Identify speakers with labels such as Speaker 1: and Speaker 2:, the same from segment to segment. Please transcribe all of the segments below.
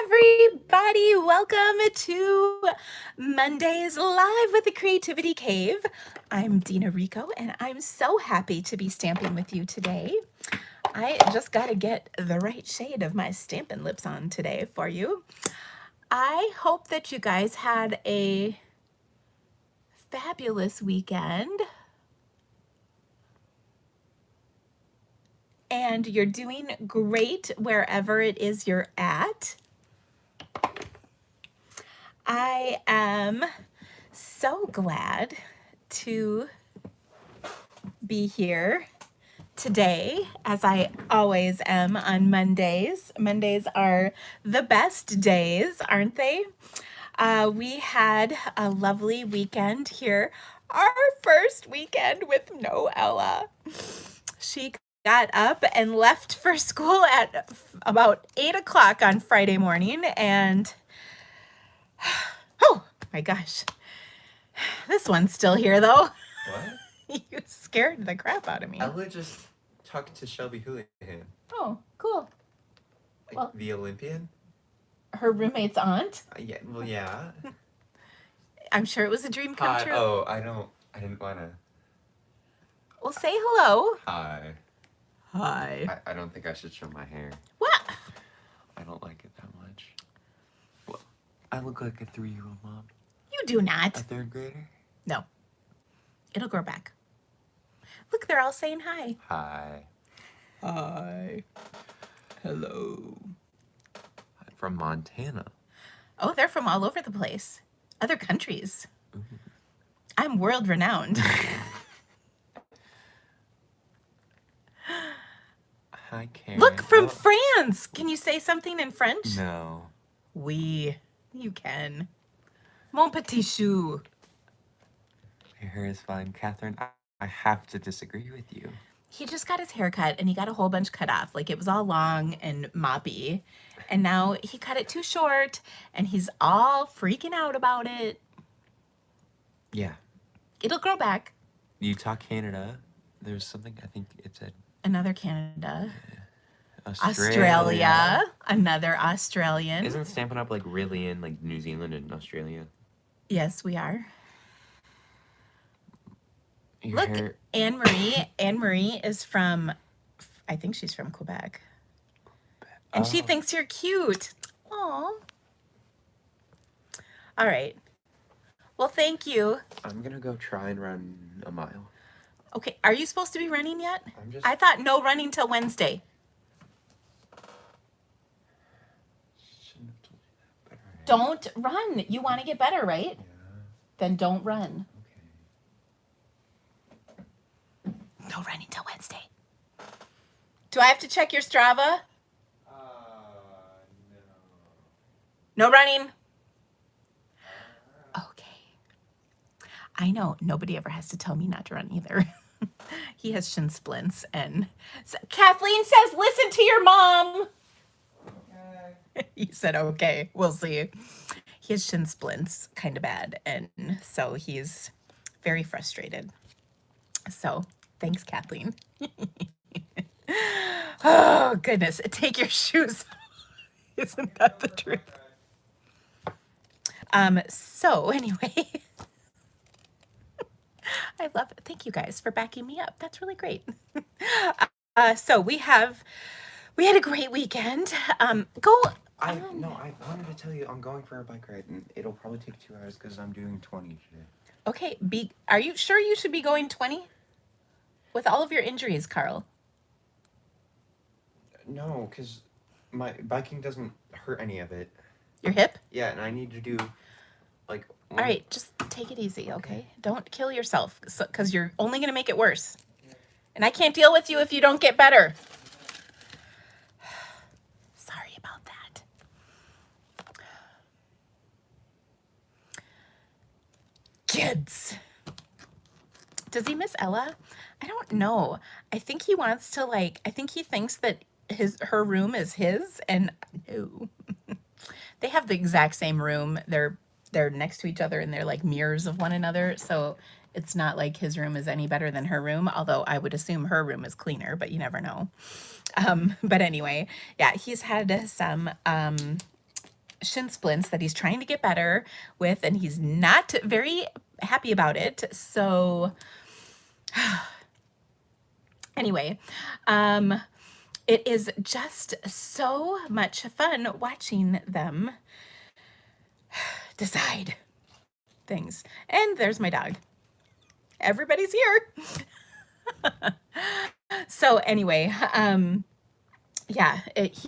Speaker 1: everybody. Welcome to Mondays Live with the Creativity Cave. I'm Dina Rico, and I'm so happy to be stamping with you today. I just got to get the right shade of my Stampin' Lips on today for you. I hope that you guys had a fabulous weekend. And you're doing great wherever it is you're at. I am so glad to be here today, as I always am on Mondays. Mondays are the best days, aren't they? We had a lovely weekend here. Our first weekend with no Ella. She got up and left for school at about 8 o'clock on Friday morning, and oh my gosh, this one's still here though.
Speaker 2: What?
Speaker 1: You scared the crap out of me.
Speaker 2: Ella just talked to Shelby Houlihan.
Speaker 1: Oh, cool.
Speaker 2: Well, the Olympian?
Speaker 1: Her roommate's aunt?
Speaker 2: Yeah.
Speaker 1: I'm sure it was a dream come true.
Speaker 2: Oh, I didn't want to.
Speaker 1: Well, say hello.
Speaker 2: Hi.
Speaker 1: Hi.
Speaker 2: I don't think I should show my hair.
Speaker 1: What?
Speaker 2: I don't like it that much. Well, I look like a 3-year-old mom.
Speaker 1: You do not.
Speaker 2: A 3rd grader?
Speaker 1: No. It'll grow back. Look, they're all saying hi.
Speaker 2: Hi.
Speaker 1: Hi. Hello.
Speaker 2: I'm from Montana.
Speaker 1: Oh, they're from all over the place. Other countries.
Speaker 2: Ooh.
Speaker 1: I'm world renowned.
Speaker 2: Hi, Karen.
Speaker 1: Look, from France. Can you say something in French?
Speaker 2: No.
Speaker 1: Oui. You can. Mon petit chou.
Speaker 2: Your hair is fine. Catherine, I have to disagree with you.
Speaker 1: He just got his hair cut and he got a whole bunch cut off. Like, it was all long and moppy. And now he cut it too short and he's all freaking out about it.
Speaker 2: Yeah.
Speaker 1: It'll grow back.
Speaker 2: Utah, Canada. There's something, I think it said.
Speaker 1: Another Canada.
Speaker 2: Australia.
Speaker 1: Another Australian.
Speaker 2: Isn't Stampin' Up! Like really in like New Zealand and Australia?
Speaker 1: Yes, we are.
Speaker 2: Your
Speaker 1: Look,
Speaker 2: hair...
Speaker 1: Anne-Marie. Anne-Marie is from, I think she's from Quebec. And she thinks you're cute. Aw. All right. Well, thank you.
Speaker 2: I'm gonna go try and run a mile.
Speaker 1: Okay, are you supposed to be running yet?
Speaker 2: I
Speaker 1: thought no running till Wednesday.
Speaker 2: Shouldn't have told you that, but
Speaker 1: Don't run. You want to get better, right?
Speaker 2: Yeah.
Speaker 1: Then don't run.
Speaker 2: Okay.
Speaker 1: No running till Wednesday. Do I have to check your Strava?
Speaker 2: No.
Speaker 1: No running? Okay. I know nobody ever has to tell me not to run either. He has shin splints, and so Kathleen says, listen to your mom. Okay. He said, okay, we'll see. He has shin splints kind of bad, and so he's very frustrated. So thanks, Kathleen. Oh, goodness. Take your shoes off. Isn't that the truth? So anyway, I love it. Thank you guys for backing me up. That's really great. So we had a great weekend.
Speaker 2: I wanted to tell you I'm going for a bike ride and it'll probably take 2 hours because I'm doing 20 today.
Speaker 1: Okay, are you sure you should be going 20? With all of your injuries, Carl.
Speaker 2: No, because my biking doesn't hurt any of it.
Speaker 1: Your hip?
Speaker 2: Yeah, and I need to do like
Speaker 1: all right, just take it easy, okay? Don't kill yourself because you're only going to make it worse. And I can't deal with you if you don't get better. Sorry about that. Kids. Does he miss Ella? I don't know. I think he wants to I think he thinks that her room is his, and no. They have the exact same room. They're next to each other and they're like mirrors of one another. So it's not like his room is any better than her room, although I would assume her room is cleaner, but you never know. But anyway, yeah, he's had some shin splints that he's trying to get better with, and he's not very happy about it. So anyway, it is just so much fun watching them decide things. And there's my dog. Everybody's here. So anyway, yeah,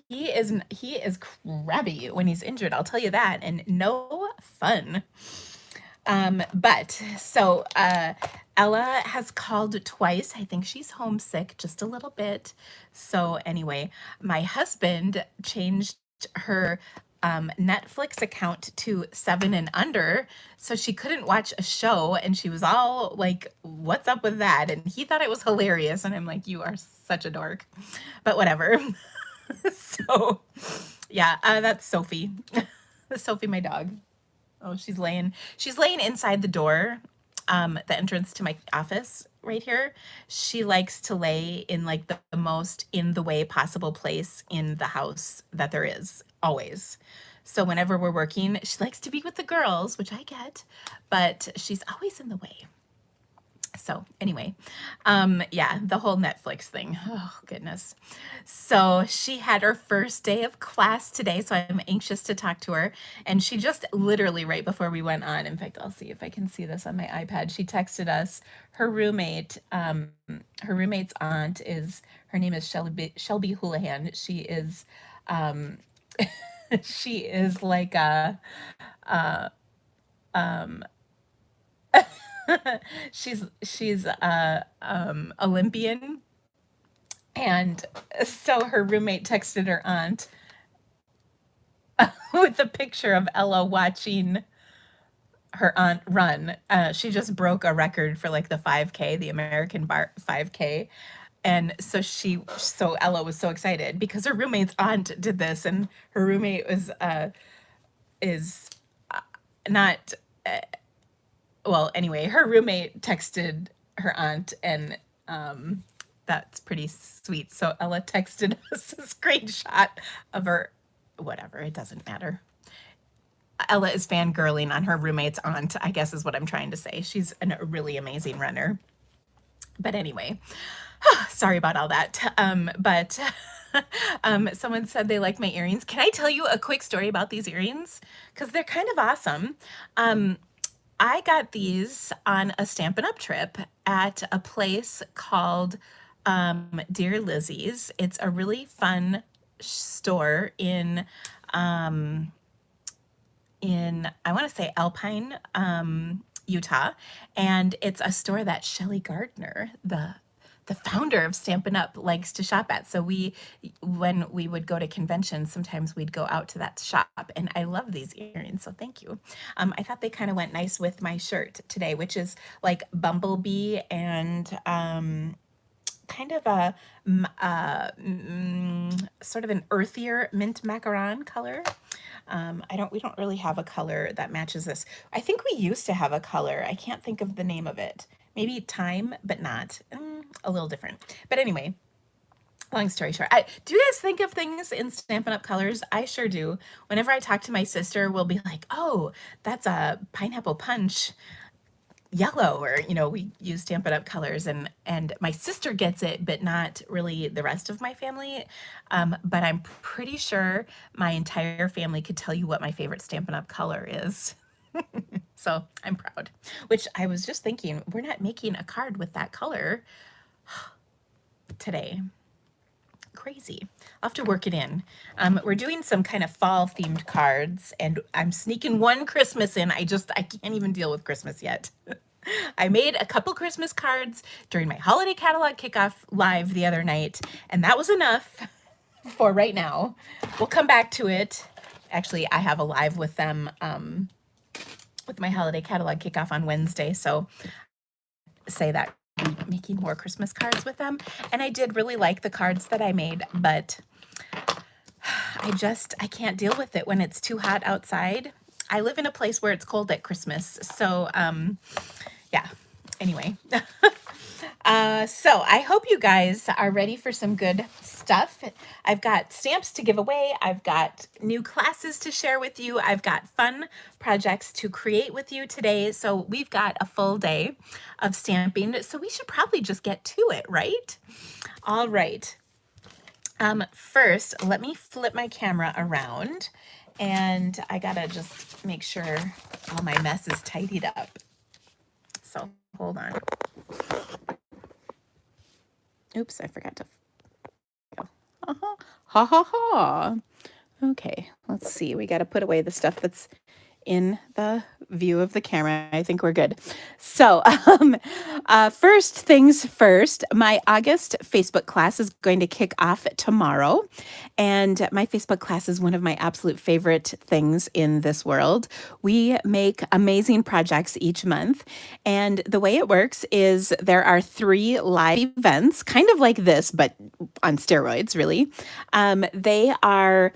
Speaker 1: he is crabby when he's injured, I'll tell you that, and no fun. But so Ella has called twice. I think she's homesick just a little bit. So anyway, my husband changed her Netflix account to 7 and under, so she couldn't watch a show, and she was all like, what's up with that? And he thought it was hilarious, and I'm like, you are such a dork, but whatever. So yeah, that's Sophie. Sophie, my dog. Oh, she's laying inside the door, the entrance to my office right here. She likes to lay in like the most in the way possible place in the house that there is, always. So whenever we're working, she likes to be with the girls, which I get, but she's always in the way. So anyway, yeah, the whole Netflix thing. Oh, goodness. So she had her first day of class today, so I'm anxious to talk to her. And she just literally right before we went on, in fact, I'll see if I can see this on my iPad. She texted us, her roommate's aunt is, her name is Shelby Houlihan. She is, she is like a, she's a Olympian, and so her roommate texted her aunt with a picture of Ella watching her aunt run. She just broke a record for like the 5K, the American 5K. And so Ella was so excited because her roommate's aunt did this, and her roommate is not well, anyway, her roommate texted her aunt, and that's pretty sweet. So Ella texted us a screenshot of her, whatever, it doesn't matter. Ella is fangirling on her roommate's aunt, I guess is what I'm trying to say. She's a really amazing runner. But anyway, sorry about all that. But someone said they like my earrings. Can I tell you a quick story about these earrings? Because they're kind of awesome. I got these on a Stampin' Up! Trip at a place called Dear Lizzie's. It's a really fun store in I want to say Alpine, Utah, and it's a store that Shelley Gardner, the founder of Stampin' Up! Likes to shop at. So when we would go to conventions, sometimes we'd go out to that shop, and I love these earrings, so thank you. I thought they kind of went nice with my shirt today, which is like bumblebee and kind of a sort of an earthier mint macaron color. We don't really have a color that matches this. I think we used to have a color. I can't think of the name of it. Maybe time, but not. A little different. But anyway, long story short, do you guys think of things in Stampin' Up! Colors? I sure do. Whenever I talk to my sister, we'll be like, oh, that's a pineapple punch yellow, or we use Stampin' Up! Colors, and my sister gets it, but not really the rest of my family. But I'm pretty sure my entire family could tell you what my favorite Stampin' Up! Color is. So I'm proud. Which I was just thinking, we're not making a card with that color today. Crazy. I'll have to work it in. We're doing some kind of fall themed cards, and I'm sneaking one Christmas in. I can't even deal with Christmas yet. I made a couple Christmas cards during my holiday catalog kickoff live the other night, and that was enough for right now. We'll come back to it. Actually, I have a live with them with my holiday catalog kickoff on Wednesday, so say that making more Christmas cards with them. And I did really like the cards that I made, but I can't deal with it when it's too hot outside. I live in a place where it's cold at Christmas, so yeah, anyway. So I hope you guys are ready for some good stuff. I've got stamps to give away. I've got new classes to share with you. I've got fun projects to create with you today. So we've got a full day of stamping. So we should probably just get to it, right? All right. First, let me flip my camera around, and I gotta just make sure all my mess is tidied up. So hold on. Oops, I forgot to. Ha ha ha ha. Okay, let's see. We got to put away the stuff that's in the view of the camera. I think we're good. So, first things first, my August Facebook class is going to kick off tomorrow. And my Facebook class is one of my absolute favorite things in this world. We make amazing projects each month. And the way it works is there are 3 live events, kind of like this, but on steroids, really. They are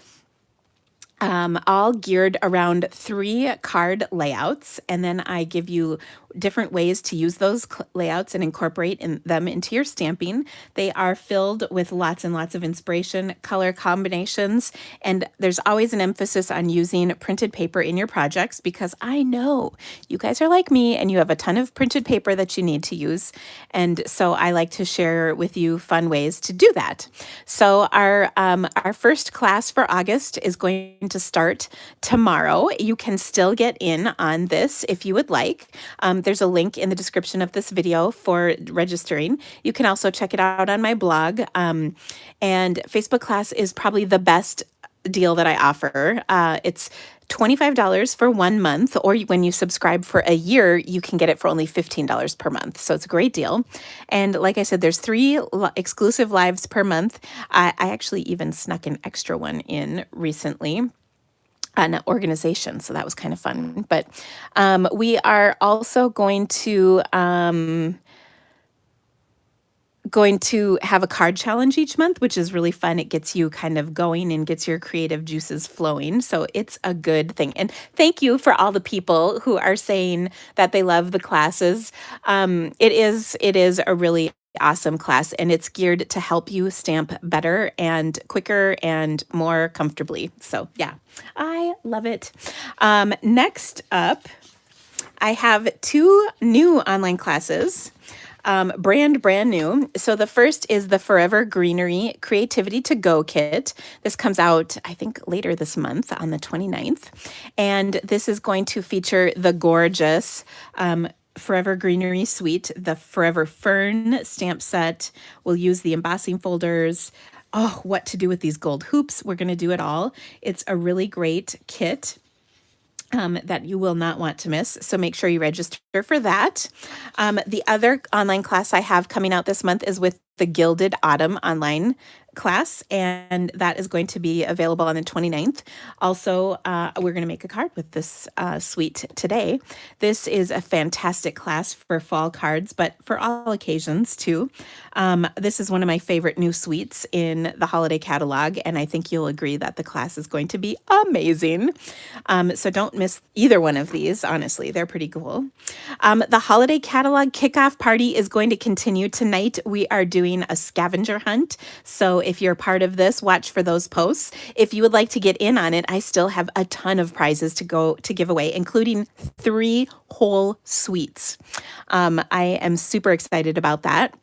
Speaker 1: all geared around 3 card layouts, and then I give you different ways to use those layouts and incorporate them into your stamping. They are filled with lots and lots of inspiration, color combinations, and there's always an emphasis on using printed paper in your projects because I know you guys are like me and you have a ton of printed paper that you need to use. And so I like to share with you fun ways to do that. So our first class for August is going to start tomorrow. You can still get in on this if you would like. There's a link in the description of this video for registering. You can also check it out on my blog. And Facebook class is probably the best deal that I offer. It's $25 for 1 month, or when you subscribe for a year, you can get it for only $15 per month. So it's a great deal. And like I said, there's 3 exclusive lives per month. I actually even snuck an extra one in recently, an organization. So that was kind of fun. But we are also going to have a card challenge each month, which is really fun. It gets you kind of going and gets your creative juices flowing. So it's a good thing. And thank you for all the people who are saying that they love the classes. It is a really awesome class, and it's geared to help you stamp better and quicker and more comfortably. So yeah, I love it. Next up, I have 2 new online classes. Brand new. So the first is the Forever Greenery Creativity to Go kit. This comes out, I think, later this month on the 29th. And this is going to feature the gorgeous Forever Greenery Suite, the Forever Fern stamp set. We'll use the embossing folders. Oh, what to do with these gold hoops. We're going to do it all. It's a really great kit that you will not want to miss. So make sure you register for that. The other online class I have coming out this month is with the Gilded Autumn online class, and that is going to be available on the 29th. Also, we're going to make a card with this suite today. This is a fantastic class for fall cards, but for all occasions too. This is one of my favorite new suites in the holiday catalog, and I think you'll agree that the class is going to be amazing. So don't miss either one of these. Honestly, they're pretty cool. The holiday catalog kickoff party is going to continue tonight. We are doing a scavenger hunt. So if you're part of this, watch for those posts. If you would like to get in on it, I still have a ton of prizes to give away, including 3 whole suites. I am super excited about that.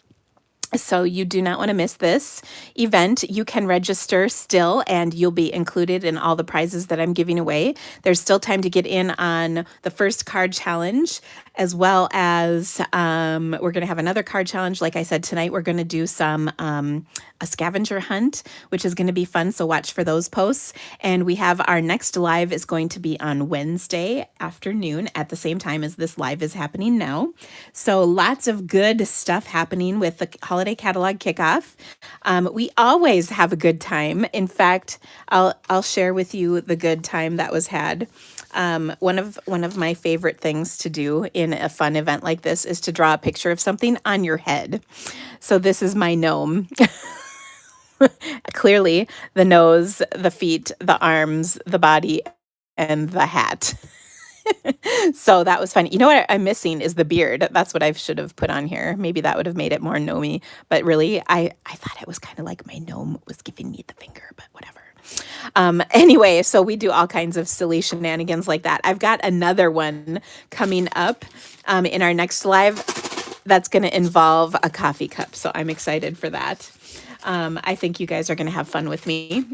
Speaker 1: So you do not want to miss this event. You can register still, and you'll be included in all the prizes that I'm giving away. There's still time to get in on the first card challenge, as well as we're going to have another card challenge. Like I said, tonight we're going to do a scavenger hunt, which is going to be fun. So watch for those posts. And we have our next live is going to be on Wednesday afternoon at the same time as this live is happening now. So lots of good stuff happening with the holiday catalog kickoff. We always have a good time. In fact, I'll share with you the good time that was had. One of my favorite things to do in a fun event like this is to draw a picture of something on your head. So this is my gnome. Clearly, the nose, the feet, the arms, the body, and the hat. So that was fun. You know what I'm missing is the beard. That's what I should have put on here. Maybe that would have made it more gnomey. But really, I thought it was kind of like my gnome was giving me the finger, but whatever. Anyway, so we do all kinds of silly shenanigans like that. I've got another one coming up in our next live that's going to involve a coffee cup. So I'm excited for that. I think you guys are going to have fun with me.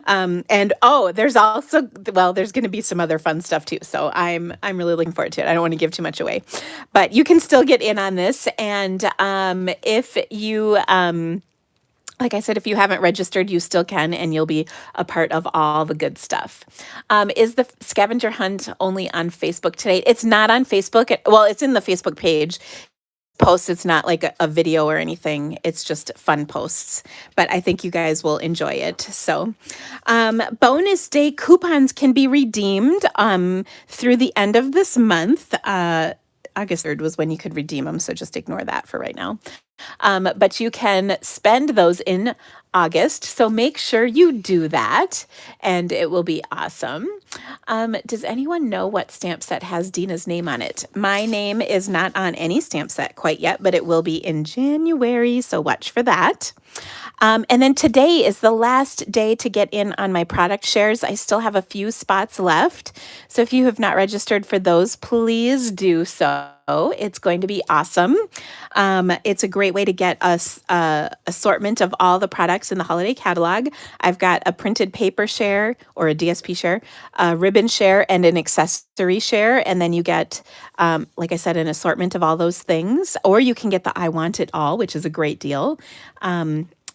Speaker 1: And oh, there's also, well, there's going to be some other fun stuff too. So I'm really looking forward to it. I don't want to give too much away, but you can still get in on this. And if you, like I said, if you haven't registered, you still can, and you'll be a part of all the good stuff. Is the scavenger hunt only on Facebook today? It's not on Facebook. Well, it's in the Facebook page posts. It's not like a video or anything. It's just fun posts, but I think you guys will enjoy it. So bonus day coupons can be redeemed through the end of this month. August 3rd was when you could redeem them, so just ignore that for right now. But you can spend those in August, so make sure you do that, and it will be awesome. Does anyone know what stamp set has Dina's name on it? My name is not on any stamp set quite yet, but it will be in January, so watch for that. And then today is the last day to get in on my product shares. I still have a few spots left. So if you have not registered for those, please do so. It's going to be awesome. It's a great way to get us assortment of all the products in the holiday catalog. I've got a printed paper share or a DSP share, a ribbon share, and an accessory share. And then you get, like I said, an assortment of all those things. Or you can get the I Want It All, which is a great deal.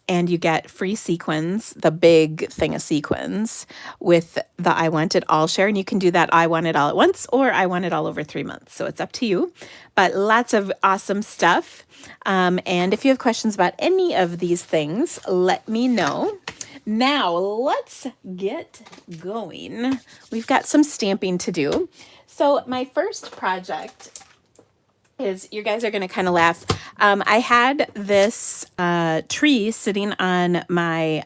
Speaker 1: And you get free sequins, the big thing of sequins, with the I Want It All share. And you can do that I Want It All at once, or I Want It All over 3 months. So it's up to you. But lots of awesome stuff. And if you have questions about any of these things, let me know. Now let's get going. We've got some stamping to do. So my first project is, you guys are going to kind of laugh. I had this tree sitting on my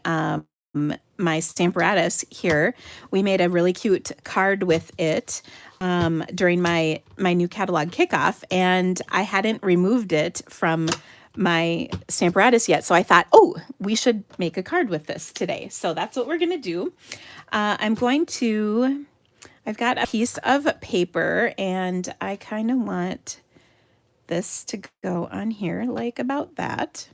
Speaker 1: my Stamparatus here. We made a really cute card with it during my new catalog kickoff, and I hadn't removed it from my Stamparatus yet. So I thought, oh, we should make a card with this today. So that's what we're going to do. I've got a piece of paper, and I kind of want this to go on here like about that.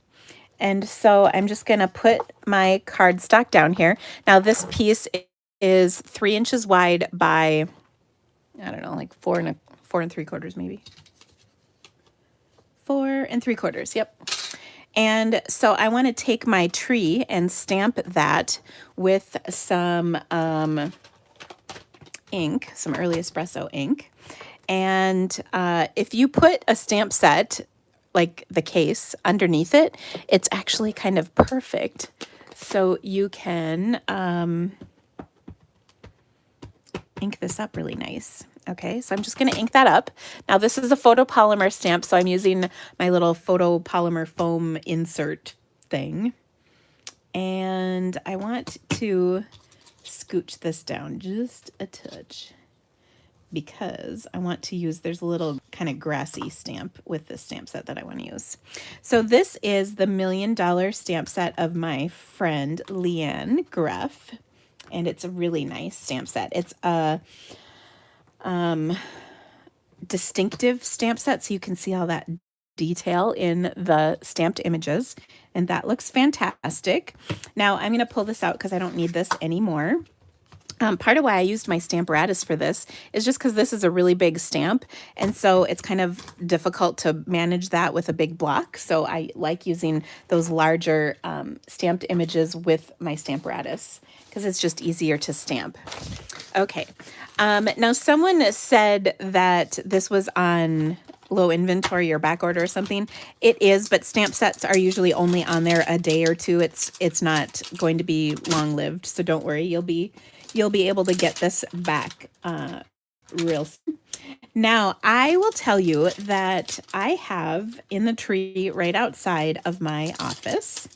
Speaker 1: And so I'm just going to put my cardstock down here. Now this piece is 3 inches wide by, I don't know, like 4 3/4 maybe. 4 3/4. Yep. And so I want to take my tree and stamp that with some ink, some early espresso ink. And if you put a stamp set, like the case, underneath it, it's actually kind of perfect. So you can ink this up really nice. Okay, so I'm just going to ink that up. Now this is a photopolymer stamp, so I'm using my little photopolymer foam insert thing. And I want to scooch this down just a touch, because I want to use, there's a little kind of grassy stamp with this stamp set that I want to use. So this is the $1 Million stamp set of my friend Leanne Greff, and it's a really nice stamp set. It's a distinctive stamp set, so you can see all that detail in the stamped images, and that looks fantastic. Now I'm going to pull this out because I don't need this anymore. Part of why I used my Stamparatus for this is just because this is a really big stamp, and so it's kind of difficult to manage that with a big block. So I like using those larger stamped images with my Stamparatus because it's just easier to stamp. Okay, now someone said that this was on low inventory or back order or something. It is, but stamp sets are usually only on there a day or two. It's not going to be long lived, so don't worry. You'll be able to get this back real soon. Now, I will tell you that I have in the tree right outside of my office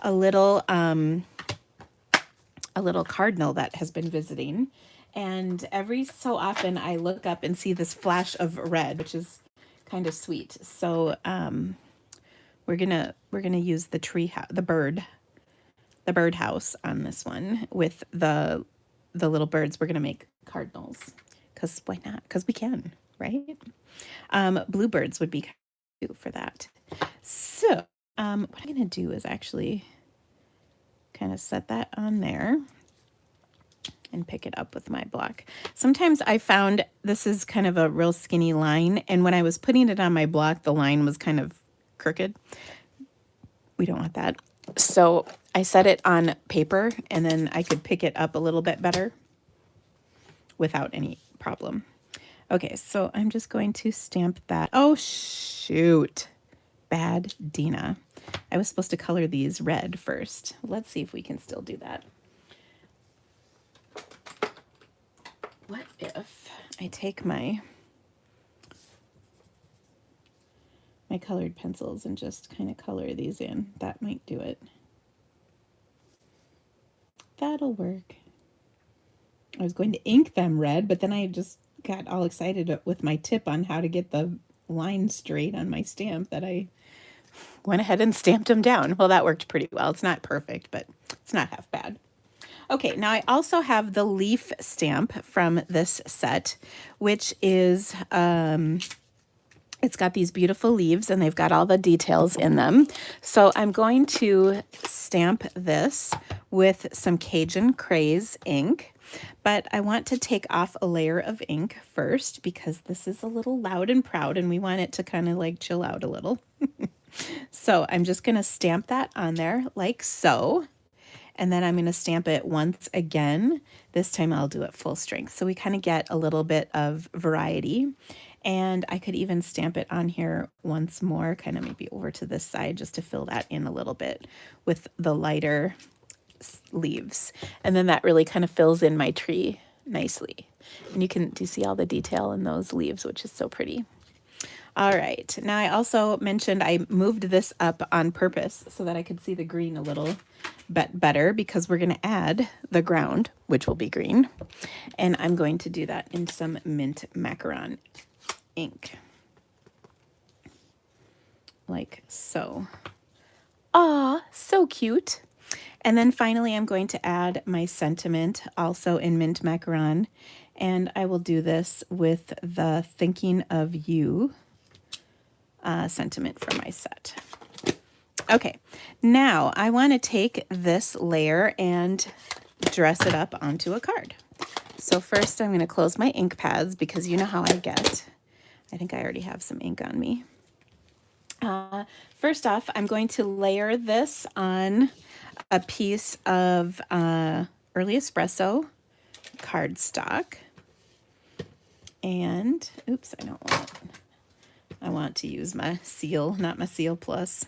Speaker 1: a little cardinal that has been visiting, And every so often I look up and see this flash of red, which is kind of sweet. So we're gonna use the the birdhouse on this one with the little birds. We're gonna make cardinals because why not? Because we can, right? Bluebirds would be cute for that. So what I'm gonna do is actually kind of set that on there and pick it up with my block. Sometimes I found this is kind of a real skinny line, and when I was putting it on my block, the line was kind of crooked. We don't want that. So I set it on paper, and then I could pick it up a little bit better without any problem. Okay, so I'm just going to stamp that. Oh, shoot. Bad Dina. I was supposed to color these red first. Let's see if we can still do that. What if I take my colored pencils and just kind of color these in? That might do it. That'll work. I was going to ink them red, but then I just got all excited with my tip on how to get the line straight on my stamp that I went ahead and stamped them down. Well, that worked pretty well. It's not perfect, but it's not half bad. Okay, now I also have the leaf stamp from this set, which is, it's got these beautiful leaves and they've got all the details in them. So I'm going to stamp this with some Cajun Craze ink, but I want to take off a layer of ink first because this is a little loud and proud and we want it to kind of like chill out a little. So I'm just going to stamp that on there like so. And then I'm going to stamp it once again. This time I'll do it full strength. So we kind of get a little bit of variety. And I could even stamp it on here once more, kind of maybe over to this side just to fill that in a little bit with the lighter leaves. And then that really kind of fills in my tree nicely. And do you see all the detail in those leaves, which is so pretty. All right, now I also mentioned I moved this up on purpose so that I could see the green a little bit better because we're going to add the ground, which will be green. And I'm going to do that in some mint macaron ink. Like so. Aw, so cute. And then finally I'm going to add my sentiment also in mint macaron. And I will do this with the Thinking of You sentiment for my set. Okay, now I want to take this layer and dress it up onto a card. So first I'm going to close my ink pads because you know how I get. I think I already have some ink on me. First off, I'm going to layer this on a piece of Early Espresso cardstock. And, oops, I don't want it. I want to use my seal, not my Seal Plus.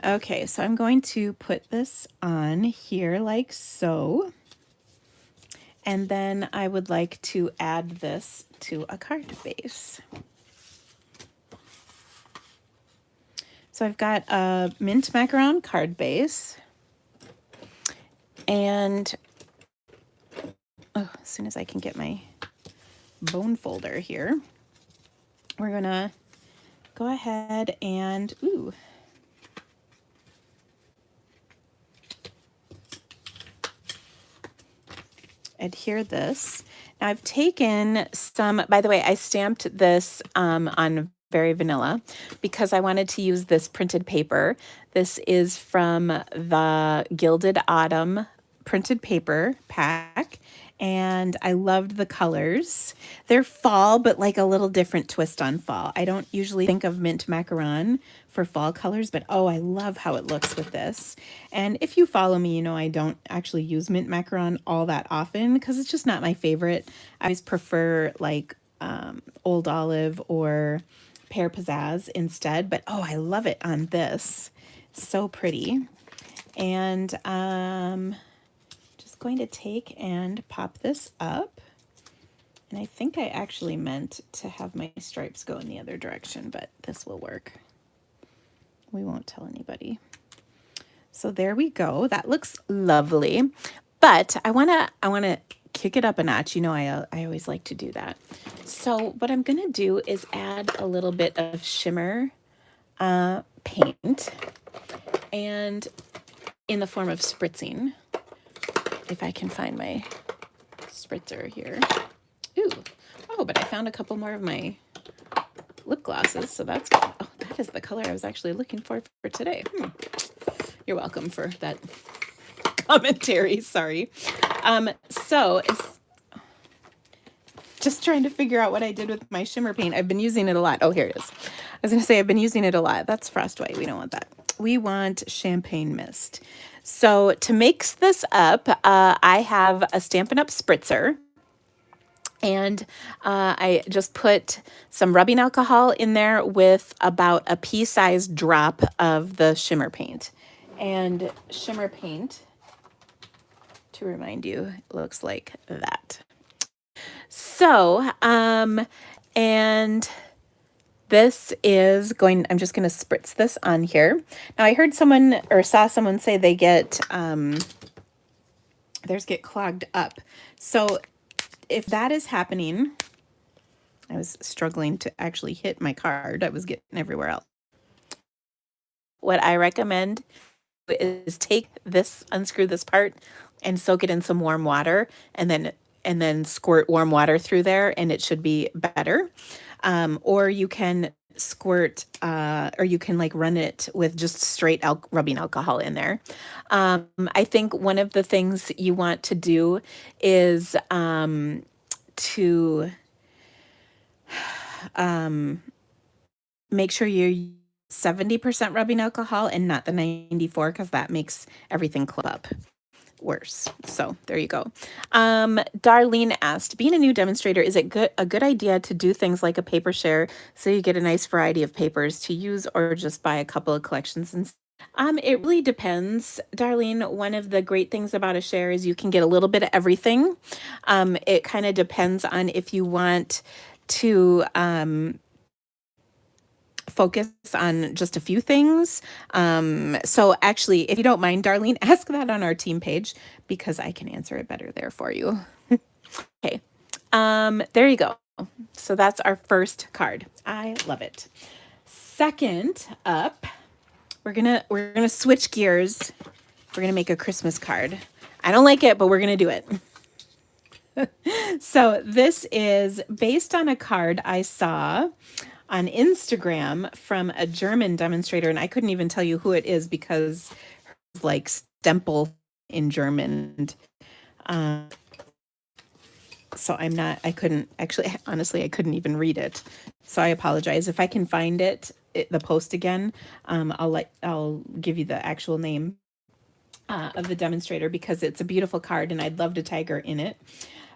Speaker 1: Okay, so I'm going to put this on here like so. And then I would like to add this to a card base. So I've got a mint macaron card base. And as soon as I can get my bone folder here, we're going to go ahead and, adhere this. Now I've taken some, by the way, I stamped this on Very Vanilla because I wanted to use this printed paper. This is from the Gilded Autumn printed paper pack. And I loved the colors. They're fall, but like a little different twist on fall. I don't usually think of mint macaron for fall colors, but oh, I love how it looks with this. And if you follow me, you know I don't actually use mint macaron all that often because it's just not my favorite. I always prefer like Old Olive or Pear Pizzazz instead, but oh, I love it on this. So pretty. And going to take and pop this up. And I think I actually meant to have my stripes go in the other direction, but this will work. We won't tell anybody. So there we go. That looks lovely. But I want to kick it up a notch. You know, I always like to do that. So what I'm going to do is add a little bit of shimmer paint, and in the form of spritzing. If I can find my spritzer here. Ooh. Oh, but I found a couple more of my lip glosses, so that's good. Oh, that is the color I was actually looking for today. You're welcome for that commentary. Sorry. So it's just trying to figure out what I did with my shimmer paint. I've been using it a lot. Oh, here it is. I was going to say I've been using it a lot. That's frost white. We don't want that. We want champagne mist. So to mix this up, I have a Stampin' Up! Spritzer. And I just put some rubbing alcohol in there with about a pea-sized drop of the shimmer paint. And shimmer paint, to remind you, looks like that. So, and this is going, I'm just going to spritz this on here. Now I heard someone or saw someone say they get, theirs get clogged up. So if that is happening, I was struggling to actually hit my card. I was getting everywhere else. What I recommend is take this, unscrew this part and soak it in some warm water, and then squirt warm water through there, and it should be better. Or you can squirt, or you can like run it with just straight rubbing alcohol in there. I think one of the things you want to do is to make sure you're 70% rubbing alcohol and not the 94, because that makes everything clump up worse. So there you go. Darlene asked, being a new demonstrator, is it a good idea to do things like a paper share so you get a nice variety of papers to use, or just buy a couple of collections? And it really depends, Darlene. One of the great things about a share is you can get a little bit of everything. It kind of depends on if you want to focus on just a few things. So actually, if you don't mind, Darlene, ask that on our team page, because I can answer it better there for you. Okay. There you go. So that's our first card. I love it. Second up, we're gonna switch gears. We're gonna make a Christmas card. I don't like it, but we're gonna do it. So this is based on a card I saw on Instagram from a German demonstrator, and I couldn't even tell you who it is because it's like Stempel in German. So I couldn't actually, honestly, I couldn't even read it. So I apologize. If I can find the post again, I'll give you the actual name of the demonstrator, because it's a beautiful card and I'd love to tag her in it.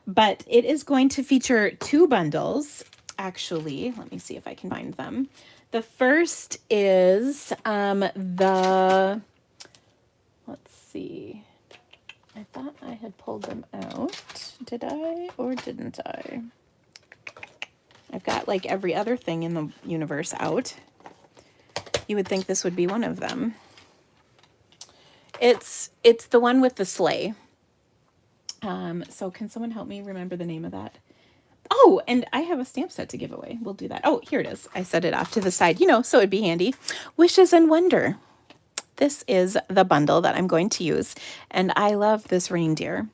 Speaker 1: But it is going to feature 2 bundles. Actually, let me see if I can find them. The first is let's see. I thought I had pulled them out. Did I or didn't I? I've got like every other thing in the universe out. You would think this would be one of them. It's the one with the sleigh. So can someone help me remember the name of that? Oh, and I have a stamp set to give away. We'll do that. Oh, here it is. I set it off to the side, so it'd be handy. Wishes and Wonder. This is the bundle that I'm going to use, and I love this reindeer.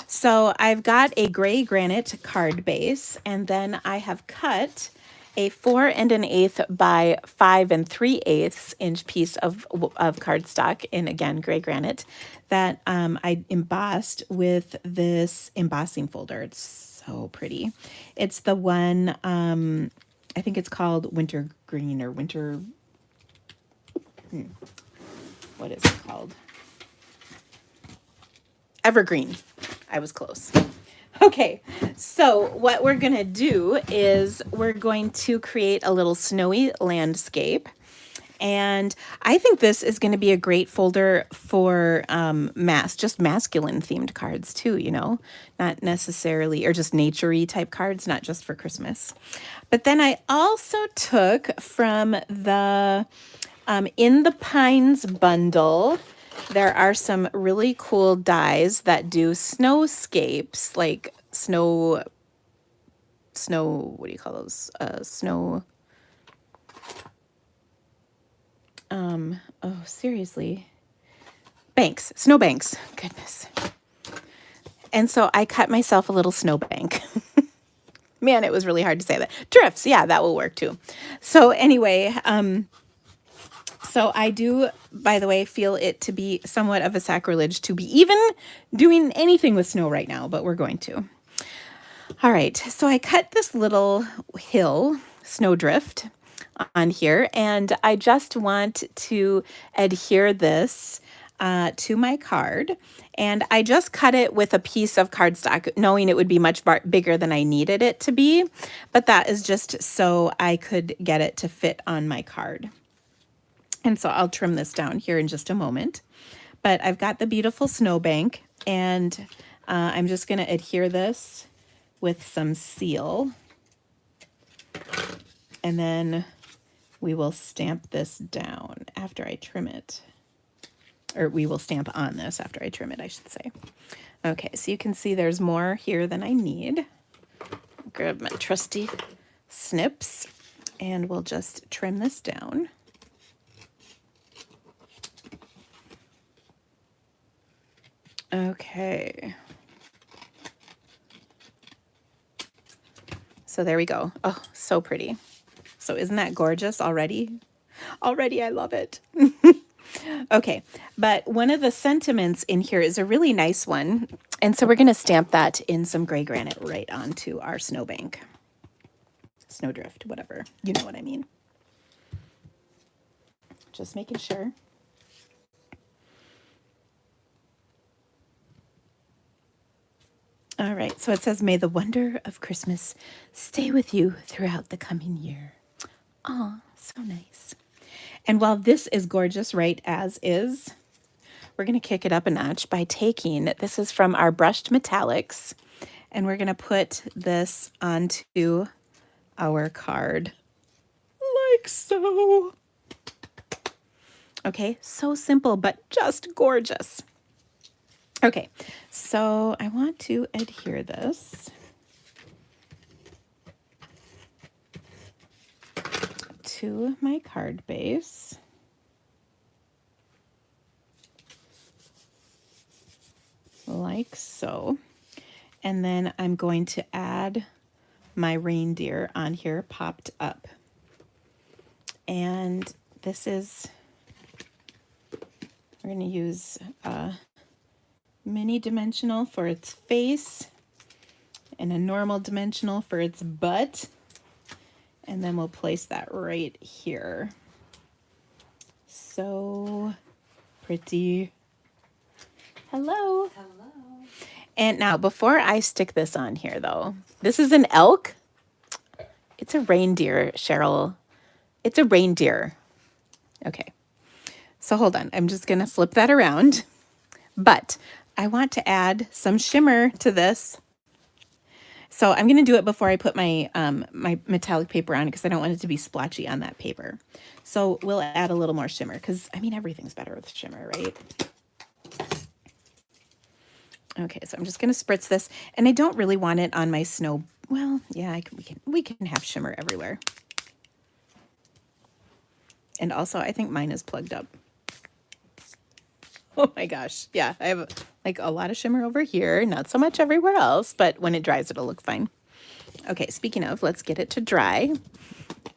Speaker 1: So I've got a gray granite card base, and then I have cut a 4 1/8 by 5 3/8 inch piece of cardstock in, again, gray granite that I embossed with this embossing folder. It's so pretty. It's the one, I think it's called Winter Green or Winter, what is it called? Evergreen. I was close. Okay, so what we're gonna do is we're going to create a little snowy landscape. And I think this is going to be a great folder for just masculine themed cards too, not necessarily, or just nature-y type cards, not just for Christmas. But then I also took from the In the Pines bundle, there are some really cool dies that do snowscapes, like snow, what do you call those? Snow, oh, seriously. Banks, snow banks, goodness. And so I cut myself a little snow bank. Man, it was really hard to say that. Drifts, yeah, that will work too. So anyway, so I do, by the way, feel it to be somewhat of a sacrilege to be even doing anything with snow right now, but we're going to. All right, so I cut this little hill, snowdrift, on here, and I just want to adhere this to my card. And I just cut it with a piece of cardstock, knowing it would be much bigger than I needed it to be, but that is just so I could get it to fit on my card. And so I'll trim this down here in just a moment. But I've got the beautiful snowbank, and I'm just going to adhere this with some seal. And then we will stamp this down after I trim it. Or we will stamp on this after I trim it, I should say. Okay, so you can see there's more here than I need. Grab my trusty snips, and we'll just trim this down. Okay. So there we go. Oh, so pretty. So isn't that gorgeous already? Already I love it. Okay, but one of the sentiments in here is a really nice one. And so we're going to stamp that in some gray granite right onto our snowbank. Snowdrift, whatever. You know what I mean. Just making sure. All right, so it says, "May the wonder of Christmas stay with you throughout the coming year." Aw, so nice. And while this is gorgeous right as is, we're going to kick it up a notch by taking, this is from our brushed metallics, and we're going to put this onto our card like so. Okay, so simple, but just gorgeous. Okay, so I want to adhere this to my card base. Like so. And then I'm going to add my reindeer on here popped up. And this is, we're going to use a mini dimensional for its face and a normal dimensional for its butt. And then we'll place that right here. So pretty. Hello.
Speaker 3: Hello.
Speaker 1: And now before I stick this on here though, this is an elk. It's a reindeer, Cheryl. It's a reindeer. Okay. So hold on. I'm just going to flip that around. But I want to add some shimmer to this. So I'm going to do it before I put my my metallic paper on because I don't want it to be splotchy on that paper. So we'll add a little more shimmer because, I mean, everything's better with shimmer, right? Okay, so I'm just going to spritz this. And I don't really want it on my snow. Well, yeah, we can have shimmer everywhere. And also, I think mine is plugged up. Oh my gosh. Yeah, I have like a lot of shimmer over here. Not so much everywhere else, but when it dries, it'll look fine. Okay, speaking of, let's get it to dry.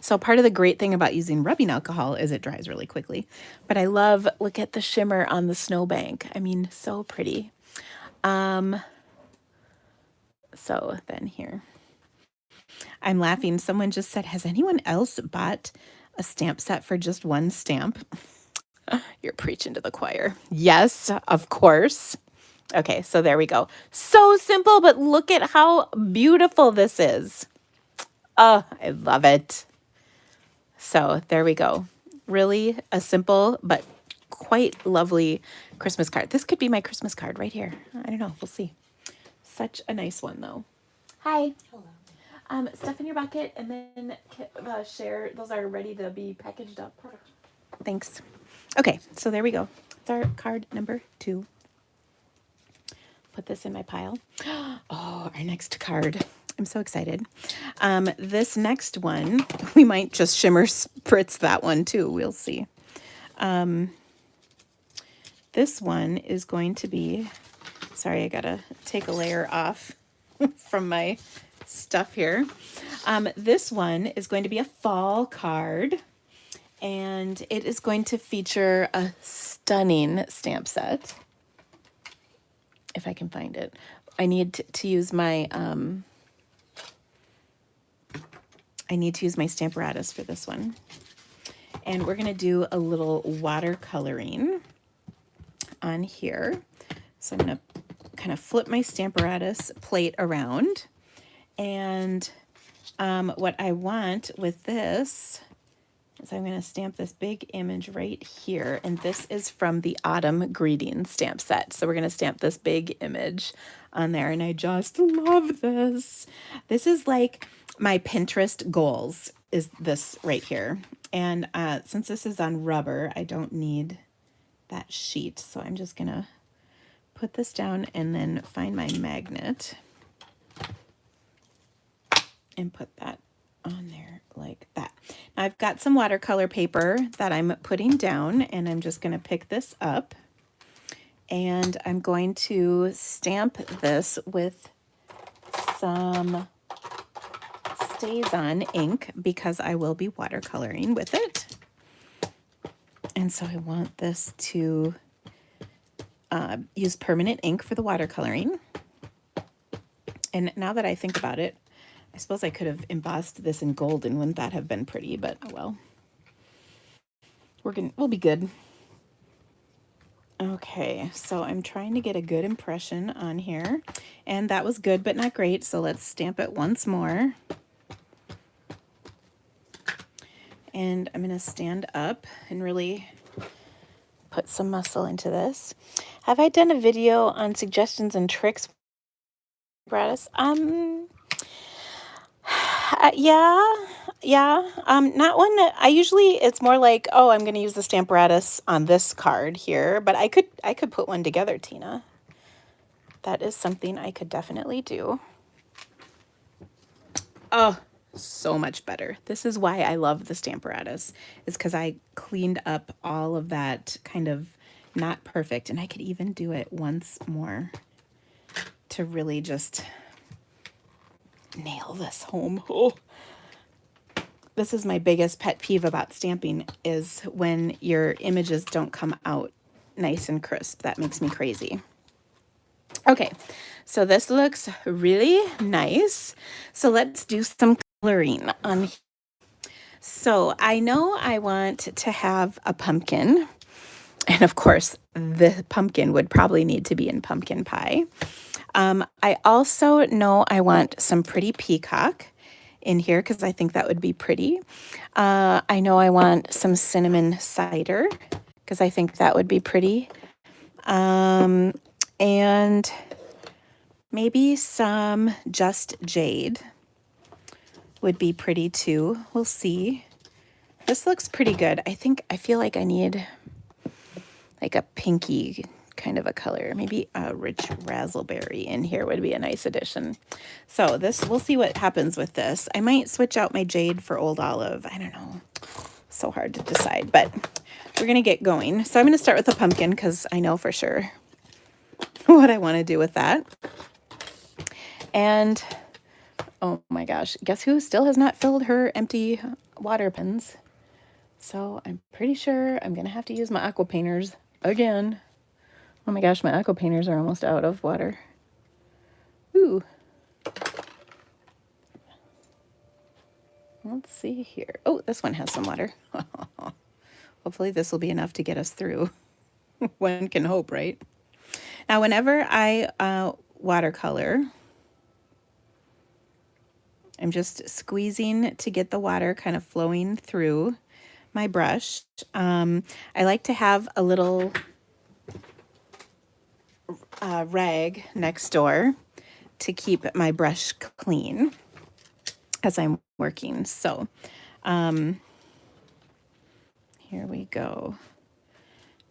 Speaker 1: So part of the great thing about using rubbing alcohol is it dries really quickly. But I love, look at the shimmer on the snowbank. I mean, so pretty. So then here. I'm laughing. Someone just said, has anyone else bought a stamp set for just one stamp? You're preaching to the choir. Yes, of course. Okay, so there we go. So simple, but look at how beautiful this is. Oh, I love it. So there we go. Really a simple but quite lovely Christmas card. This could be my Christmas card right here. I don't know. We'll see. Such a nice one, though. Hi.
Speaker 3: Hello.
Speaker 1: Stuff in your bucket and then share. Those are ready to be packaged up. Thanks. Okay, so there we go. It's our card number 2. put this in my pile. Oh, our next card. I'm so excited. This next one, we might just shimmer spritz that one too. We'll see. This one is going to be, sorry, I gotta take a layer off from my stuff here. This one is going to be a fall card, and it is going to feature a stunning stamp set. If I can find it. I need to use my Stamparatus for this one. And we're gonna do a little watercoloring on here. So I'm gonna kind of flip my Stamparatus plate around. And what I want with this is I'm gonna stamp this big image right here. And this is from the Autumn Greetings stamp set. So we're gonna stamp this big image on there. And I just love this. This is like my Pinterest goals, is this right here. And since this is on rubber, I don't need that sheet. So I'm just gonna put this down and then find my magnet and put that on there like that. Now I've got some watercolor paper that I'm putting down, and I'm just going to pick this up, and I'm going to stamp this with some StazOn ink because I will be watercoloring with it. And so I want this to use permanent ink for the watercoloring. And now that I think about it, I suppose I could have embossed this in gold, and wouldn't that have been pretty? But oh well. We'll be good. Okay, so I'm trying to get a good impression on here, and that was good but not great. So let's stamp it once more. And I'm gonna stand up and really put some muscle into this. Have I done a video on suggestions and tricks, Bratis? Yeah. Not one that I usually, it's more like, oh, I'm going to use the Stamparatus on this card here, but I could put one together, Tina. That is something I could definitely do. Oh, so much better. This is why I love the Stamparatus, is because I cleaned up all of that kind of not perfect, and I could even do it once more to really just nail this home. Oh. This is my biggest pet peeve about stamping, is when your images don't come out nice and crisp. That makes me crazy. Okay, so this looks really nice. So let's do some coloring on. So I know I want to have a pumpkin, and of course the pumpkin would probably need to be in pumpkin pie. I also know I want some pretty peacock in here because I think that would be pretty. I know I want some cinnamon cider because I think that would be pretty. And maybe some just jade would be pretty too. We'll see. This looks pretty good. I feel like I need like a pinky kind of a color. Maybe a rich raspberry in here would be a nice addition. So this, we'll see what happens with this. I might switch out my jade for old olive. I don't know. So hard to decide, but we're going to get going. So I'm going to start with the pumpkin because I know for sure what I want to do with that. And oh my gosh, guess who still has not filled her empty water pens? So I'm pretty sure I'm going to have to use my aqua painters again. Oh my gosh, my aqua painters are almost out of water. Ooh. Let's see here. Oh, this one has some water. Hopefully this will be enough to get us through. One can hope, right? Now, whenever I watercolor, I'm just squeezing to get the water kind of flowing through my brush. I like to have a little rag next door to keep my brush clean as I'm working. So here we go.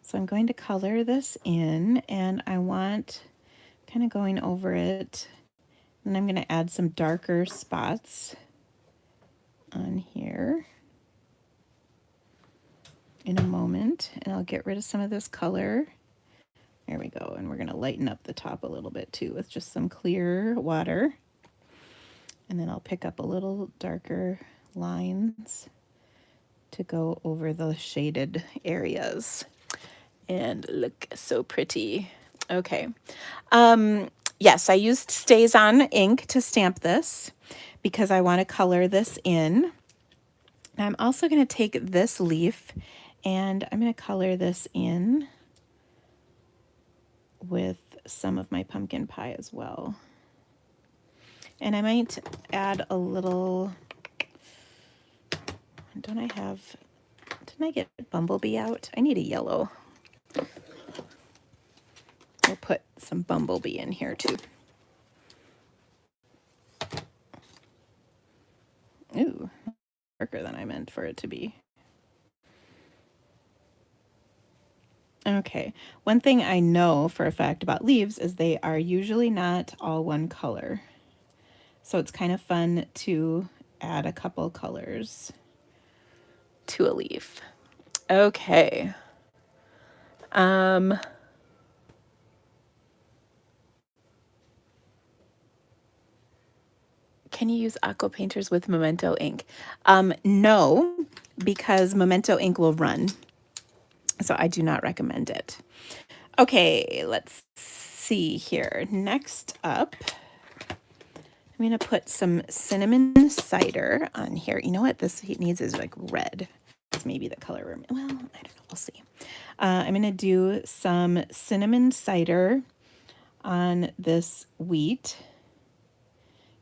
Speaker 1: So I'm going to color this in, and I want kind of going over it. And I'm going to add some darker spots on here in a moment. And I'll get rid of some of this color. There we go. And we're going to lighten up the top a little bit too with just some clear water. And then I'll pick up a little darker lines to go over the shaded areas. And look so pretty. Okay. Yes, I used Stays On ink to stamp this because I want to color this in. I'm also going to take this leaf and I'm going to color this in with some of my pumpkin pie as well. And I might add a little, didn't I get Bumblebee out? I need a yellow. We'll put some Bumblebee in here too. Ooh, darker than I meant for it to be. Okay, one thing I know for a fact about leaves is they are usually not all one color. So it's kind of fun to add a couple colors to a leaf. Okay. Can you use aqua painters with Memento ink? No, because Memento ink will run. So I do not recommend it. Okay, let's see here. Next up, I'm going to put some cinnamon cider on here. You know what this needs is like red. It's maybe the color. Well, I don't know. We'll see. I'm going to do some cinnamon cider on this wheat.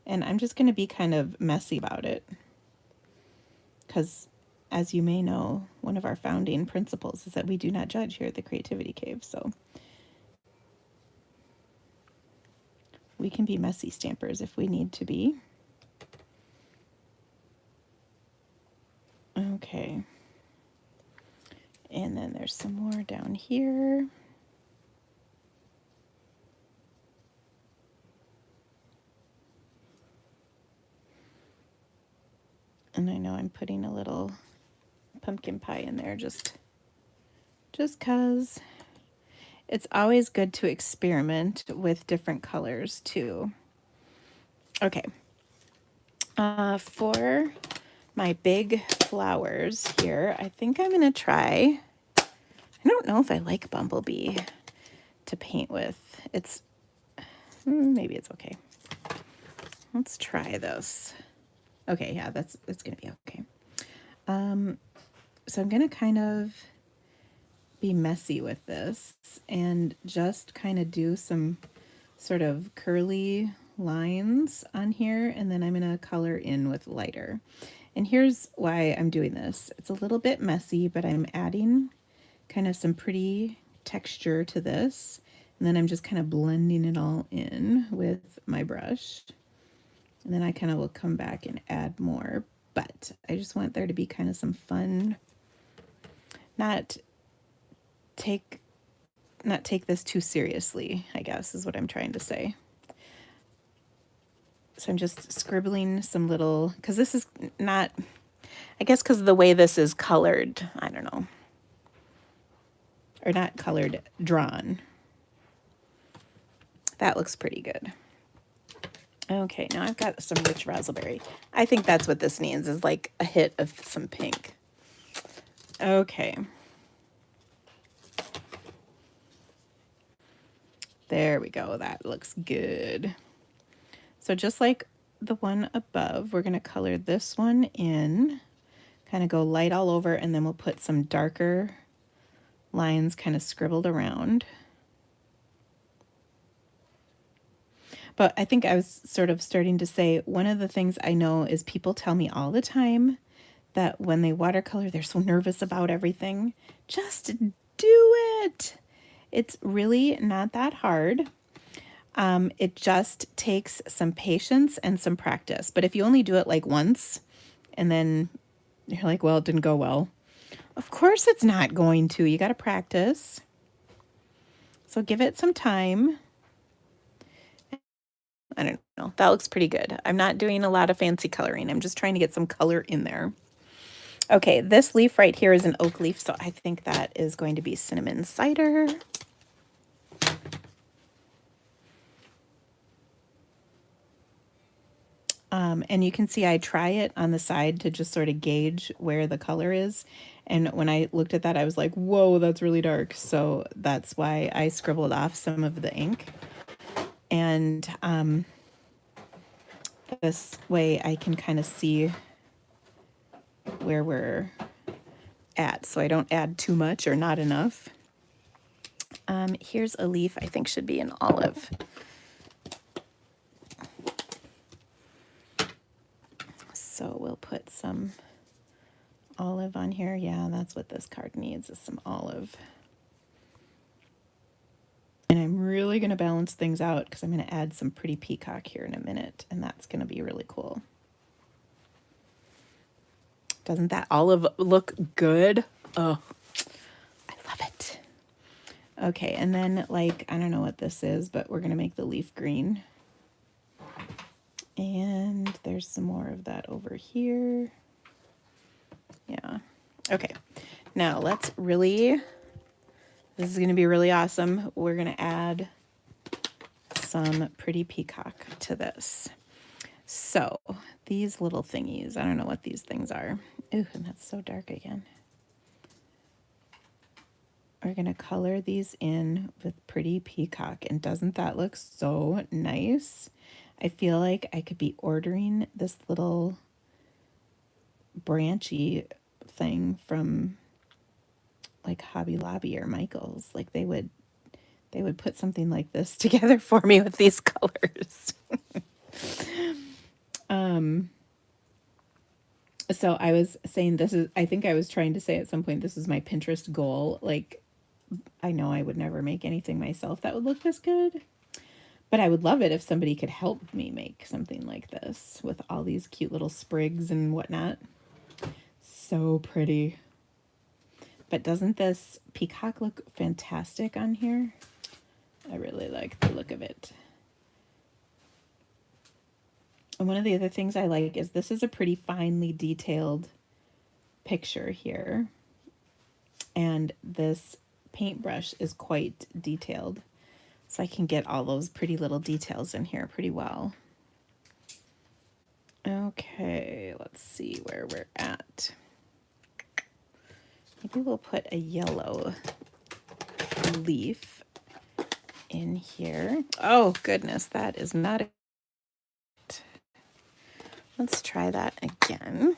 Speaker 1: And I'm just going to be kind of messy about it. Because, as you may know, one of our founding principles is that we do not judge here at the Creativity Cave. So we can be messy stampers if we need to be. Okay. And then there's some more down here. And I know I'm putting a little pumpkin pie in there just because it's always good to experiment with different colors too. Okay. For my big flowers here, I think I'm going to try, I don't know if I like Bumblebee to paint with. It's, maybe it's okay. Let's try this. Okay, yeah, it's going to be okay. So I'm going to kind of be messy with this and just kind of do some sort of curly lines on here, and then I'm going to color in with lighter. And here's why I'm doing this. It's a little bit messy, but I'm adding kind of some pretty texture to this, and then I'm just kind of blending it all in with my brush. And then I kind of will come back and add more, but I just want there to be kind of some fun, not take this too seriously, I guess is what I'm trying to say. So I'm just scribbling some little, because this is not, I guess because of the way this is colored, I don't know, or not colored, drawn. That looks pretty good. Okay, now I've got some rich raspberry. I think that's what this needs, is like a hit of some pink. Okay. There we go. That looks good. So just like the one above, we're going to color this one in, kind of go light all over, and then we'll put some darker lines kind of scribbled around. But I think I was sort of starting to say, one of the things I know is people tell me all the time that when they watercolor, they're so nervous about everything. Just do it. It's really not that hard. It just takes some patience and some practice. But if you only do it like once and then you're like, well, it didn't go well. Of course it's not going to. You got to practice. So give it some time. I don't know. That looks pretty good. I'm not doing a lot of fancy coloring. I'm just trying to get some color in there. Okay, this leaf right here is an oak leaf, so I think that is going to be cinnamon cider. And you can see I try it on the side to just sort of gauge where the color is. And when I looked at that, I was like, whoa, that's really dark. So that's why I scribbled off some of the ink. And this way I can kind of see where we're at, so I don't add too much or not enough. Here's a leaf I think should be an olive. So we'll put some olive on here. Yeah, that's what this card needs, is some olive. And I'm really going to balance things out because I'm going to add some pretty peacock here in a minute, and that's going to be really cool. Doesn't that olive look good? Oh, I love it. Okay, and then, like, I don't know what this is, but we're going to make the leaf green. And there's some more of that over here. Yeah. Okay, now let's really, this is going to be really awesome. We're going to add some pretty peacock to this. So these little thingies, I don't know what these things are. Ooh, and that's so dark again. We're going to color these in with pretty peacock. And doesn't that look so nice? I feel like I could be ordering this little branchy thing from like Hobby Lobby or Michael's. Like they would put something like this together for me with these colors. So I was saying this is, I think I was trying to say at some point, this is my Pinterest goal. Like, I know I would never make anything myself that would look this good, but I would love it if somebody could help me make something like this with all these cute little sprigs and whatnot. So pretty. But doesn't this peacock look fantastic on here? I really like the look of it. And one of the other things I like is this is a pretty finely detailed picture here. And this paintbrush is quite detailed. So I can get all those pretty little details in here pretty well. Okay, let's see where we're at. Maybe we'll put a yellow leaf in here. Oh goodness, that is not it. Let's try that again.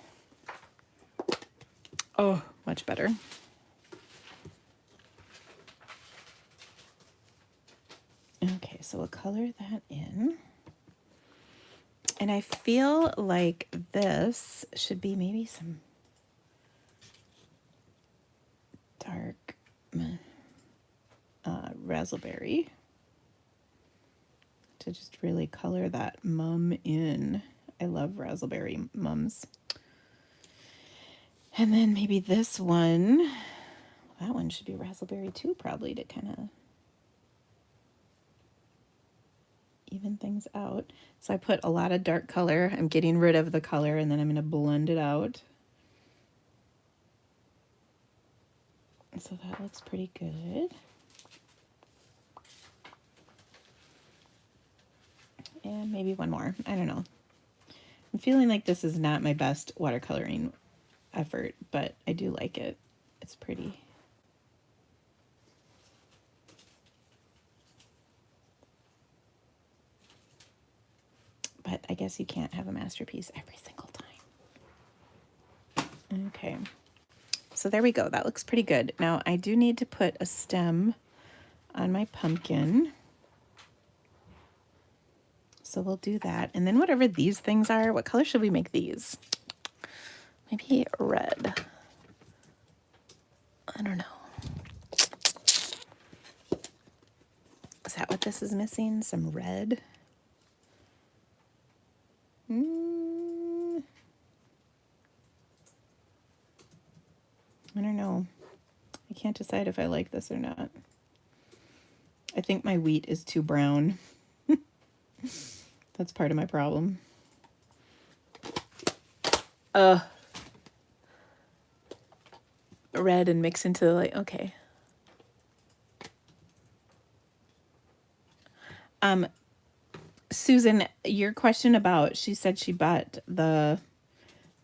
Speaker 1: Oh, much better. Okay, so we'll color that in. And I feel like this should be maybe some dark raspberry to just really color that mum in. I love raspberry mums. And then maybe this one, that one should be raspberry too, probably, to kind of even things out. So I put a lot of dark color. I'm getting rid of the color and then I'm going to blend it out. So that looks pretty good. And maybe one more. I don't know. I'm feeling like this is not my best watercoloring effort, but I do like it. It's pretty. But I guess you can't have a masterpiece every single time. Okay. So there we go. That looks pretty good. Now I do need to put a stem on my pumpkin. So we'll do that. And then whatever these things are, what color should we make these? Maybe red. I don't know. Is that what this is missing? Some red? I don't know. I can't decide if I like this or not. I think my wheat is too brown. That's part of my problem. Red and mix into the light. Okay. Susan, your question about, she said she bought the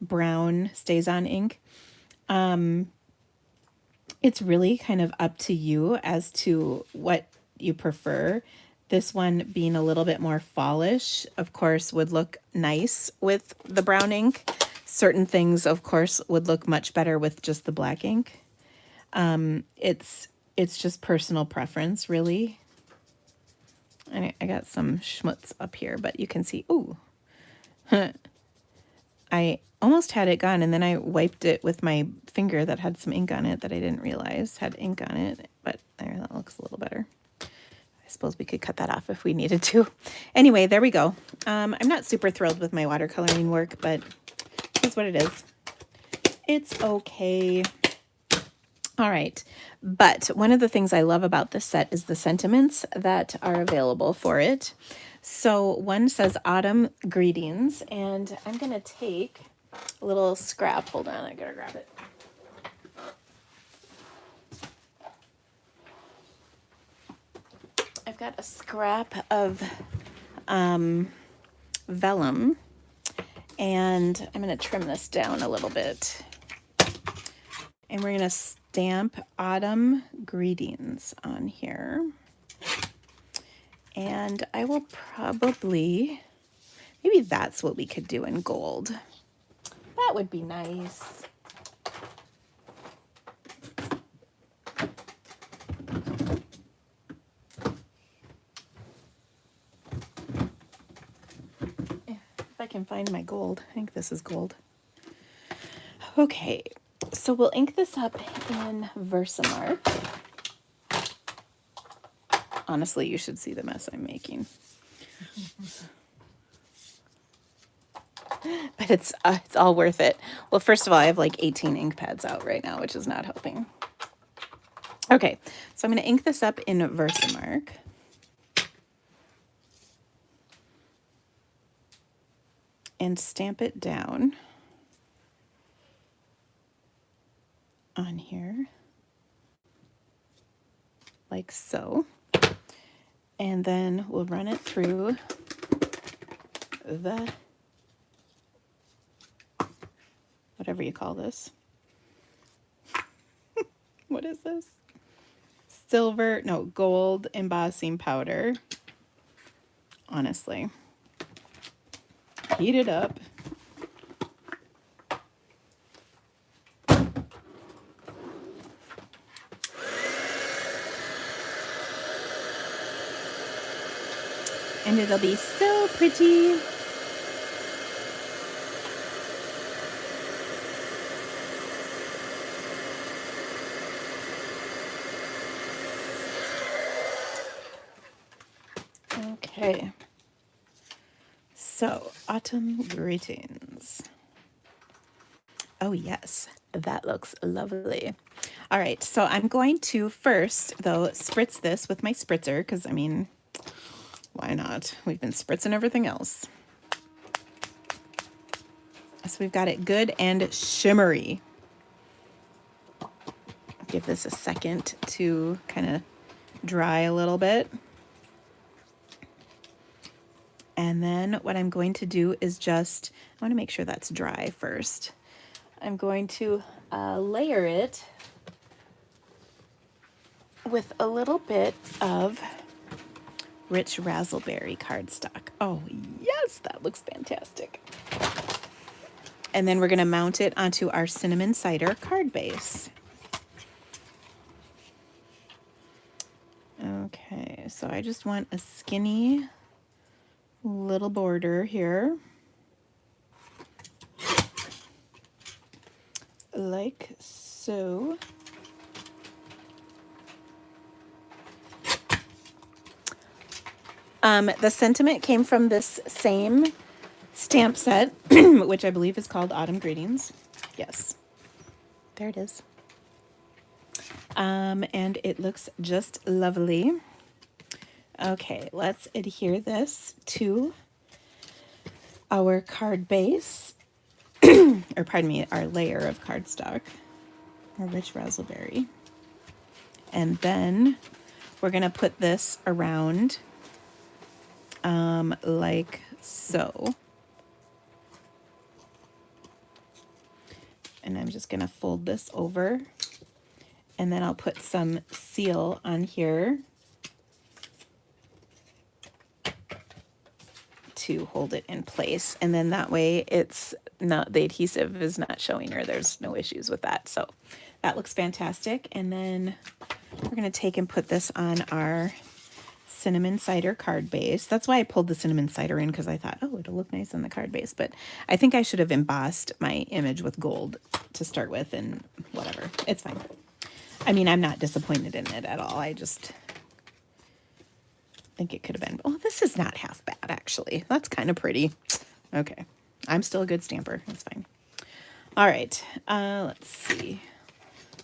Speaker 1: brown Stays On ink. It's really kind of up to you as to what you prefer. This one being a little bit more fallish, of course, would look nice with the brown ink. Certain things, of course, would look much better with just the black ink. It's just personal preference, really. And I got some schmutz up here, but you can see, ooh. I almost had it gone, and then I wiped it with my finger that had some ink on it that I didn't realize had ink on it, but there, that looks a little better. I suppose we could cut that off if we needed to. Anyway, there we go. I'm not super thrilled with my watercoloring work, but it's what it is. It's okay. All right. But one of the things I love about this set is the sentiments that are available for it. So one says Autumn Greetings, and I'm going to take a little scrap. Hold on, I got to grab it. I've got a scrap of vellum, and I'm going to trim this down a little bit. And we're going to stamp Autumn Greetings on here. And I will probably, maybe that's what we could do in gold. That would be nice. If I can find my gold. I think this is gold. Okay, so we'll ink this up in Versamark. Honestly, you should see the mess I'm making. But it's all worth it. Well, first of all, I have like 18 ink pads out right now, which is not helping. Okay, so I'm going to ink this up in Versamark. And stamp it down on here, like so. And then we'll run it through the, whatever you call this. What is this? Gold embossing powder. Honestly. Heat it up. And it'll be so pretty. Okay. So, Autumn Greetings. Oh yes, that looks lovely. All right, so I'm going to first, though, spritz this with my spritzer, because, I mean, why not? We've been spritzing everything else. So we've got it good and shimmery. Give this a second to kind of dry a little bit. And then what I'm going to do is just, I want to make sure that's dry first. I'm going to layer it with a little bit of rich raspberry cardstock. Oh yes, that looks fantastic. And then we're going to mount it onto our cinnamon cider card base. Okay, so I just want a skinny little border here. Like so. The sentiment came from this same stamp set, which I believe is called Autumn Greetings. Yes, there it is. And it looks just lovely. Okay, let's adhere this to our card base, or pardon me, our layer of cardstock, our rich razzleberry. And then we're going to put this around like so. And I'm just going to fold this over, and then I'll put some seal on here to hold it in place. And then that way it's not, the adhesive is not showing, or there's no issues with that. So that looks fantastic. And then we're going to take and put this on our cinnamon cider card base. That's why I pulled the cinnamon cider in, because I thought, oh, it'll look nice on the card base. But I think I should have embossed my image with gold to start with, and whatever. It's fine. I mean, I'm not disappointed in it at all. I just think it could have been, oh, this is not half bad, actually. That's kind of pretty. Okay. I'm still a good stamper. That's fine. All right. Let's see.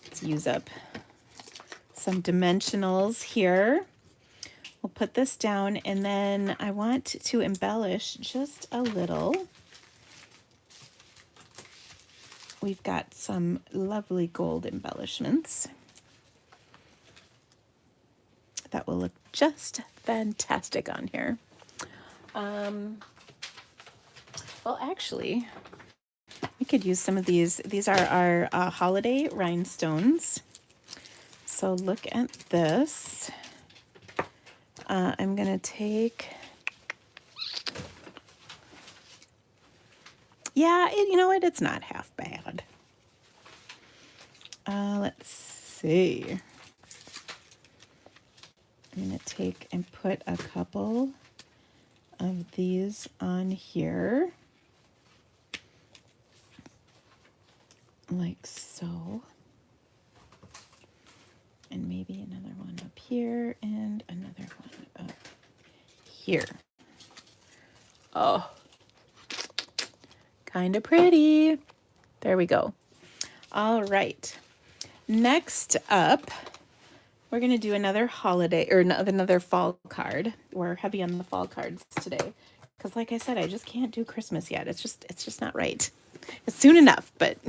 Speaker 1: Let's use up some dimensionals here. We'll put this down, and then I want to embellish just a little. We've got some lovely gold embellishments that will look just fantastic on here. Well, actually, we could use some of these. These are our holiday rhinestones. So look at this. I'm going to take, yeah, you know what? It's not half bad. Let's see. I'm going to take and put a couple of these on here, like so. And maybe another one up here and another one up here. Oh, kind of pretty. There we go. All right. Next up, we're going to do another holiday, or another fall card. We're heavy on the fall cards today, because like I said, I just can't do Christmas yet. It's just not right. It's soon enough, but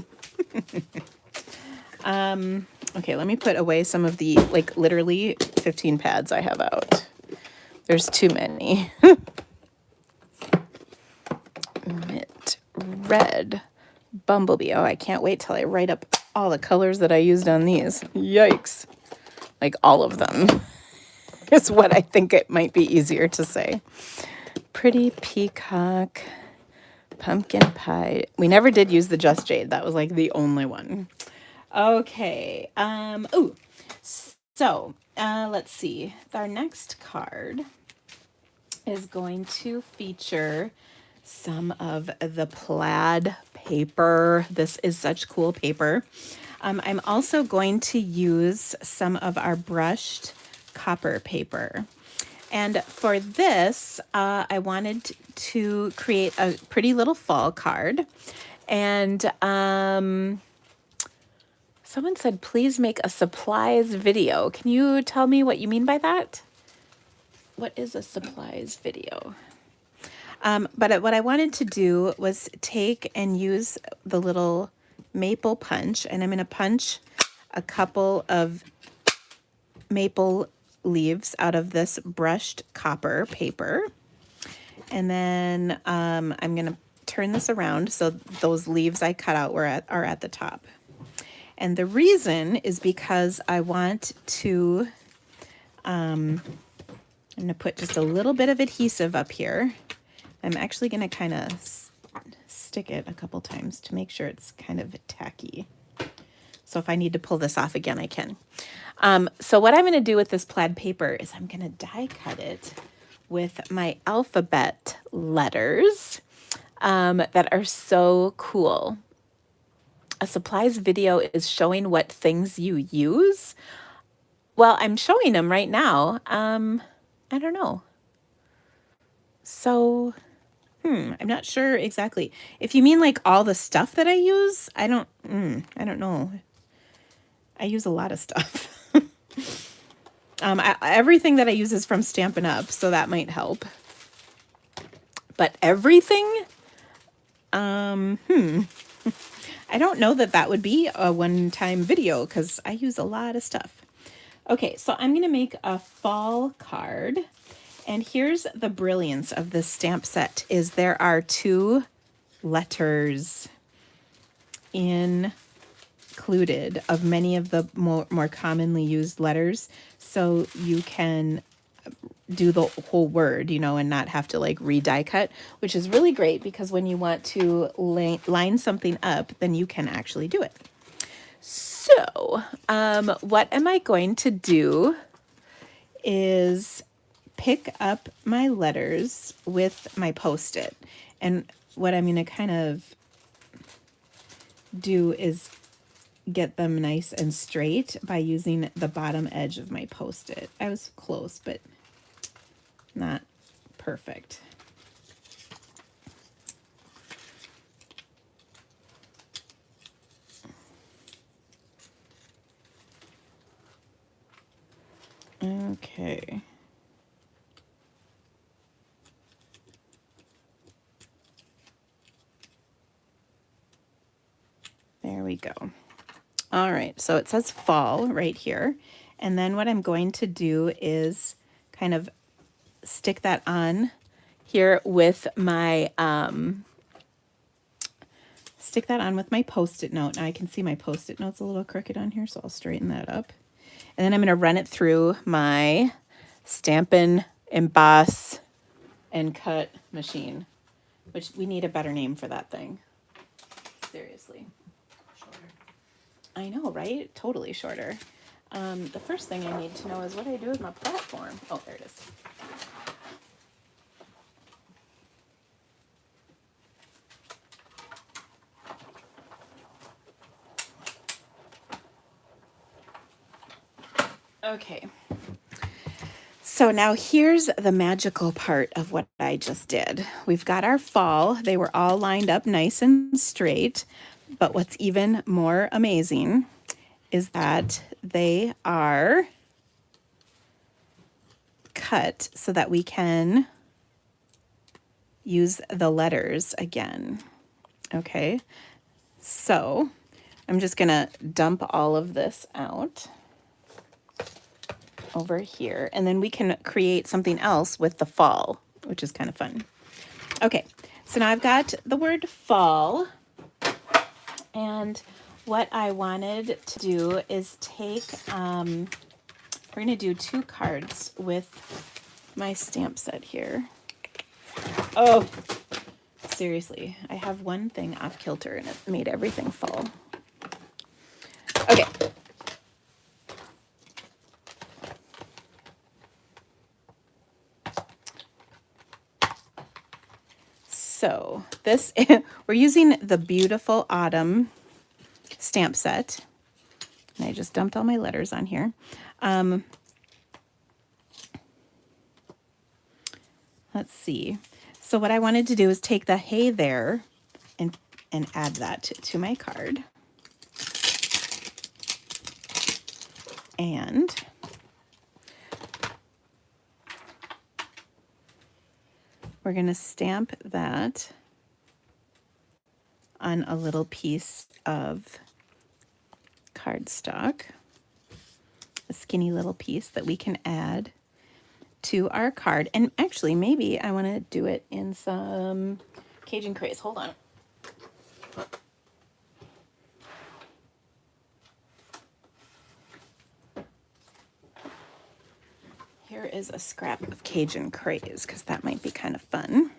Speaker 1: okay, let me put away some of the, like, literally 15 pads I have out. There's too many. Mint red bumblebee. Oh, I can't wait till I write up all the colors that I used on these. Yikes. Like all of them is what I think it might be easier to say. Pretty peacock, pumpkin pie. We never did use the Just Jade. That was like the only one. Okay. So let's see. Our next card is going to feature some of the plaid paper. This is such cool paper. I'm also going to use some of our brushed copper paper. And for this, I wanted to create a pretty little fall card. And someone said, please make a supplies video. Can you tell me what you mean by that? What is a supplies video? But what I wanted to do was take and use the little maple punch, and I'm going to punch a couple of maple leaves out of this brushed copper paper. And then I'm going to turn this around so those leaves I cut out are at the top. And the reason is because I want to, I'm going to put just a little bit of adhesive up here. I'm actually going to kind of stick it a couple times to make sure it's kind of tacky. So if I need to pull this off again, I can. So what I'm going to do with this plaid paper is I'm going to die cut it with my alphabet letters that are so cool. A supplies video is showing what things you use. Well, I'm showing them right now. I don't know. So, I'm not sure exactly. If you mean like all the stuff that I use, I don't know. I use a lot of stuff. Everything that I use is from Stampin' Up, so that might help. But everything, I don't know that that would be a one-time video because I use a lot of stuff. Okay, so I'm going to make a fall card. And here's the brilliance of this stamp set is there are 2 letters included of many of the more commonly used letters. So you can do the whole word, you know, and not have to like die cut, which is really great because when you want to line something up, then you can actually do it. So what am I going to do is pick up my letters with my Post-it. And what I'm going to kind of do is get them nice and straight by using the bottom edge of my Post-it. I was close, but not perfect. Okay. There we go. All right, so it says fall right here. And then what I'm going to do is kind of stick that on here with my Post-it note. Now I can see my Post-it note's a little crooked on here, so I'll straighten that up. And then I'm going to run it through my Stampin', Emboss, and Cut machine, which we need a better name for that thing. Seriously. Shorter. I know, right? Totally shorter. The first thing I need to know is what I do with my platform. Oh, there it is. Okay. So now here's the magical part of what I just did. We've got our fall. They were all lined up nice and straight. But what's even more amazing is that they are cut so that we can use the letters again. Okay, so I'm just gonna dump all of this out over here, and then we can create something else with the fall, which is kind of fun. Okay, so now I've got the word fall, and what I wanted to do is take, we're going to do 2 cards with my stamp set here. Oh, seriously, I have one thing off kilter and it made everything fall. Okay. So this, we're using the Beautiful Autumn stamp set. And I just dumped all my letters on here. Let's see. So what I wanted to do is take the hey there and add that to my card. And we're going to stamp that on a little piece of cardstock, a skinny little piece that we can add to our card. And actually, maybe I want to do it in some Cajun Craze. Hold on. Here is a scrap of Cajun Craze, because that might be kind of fun.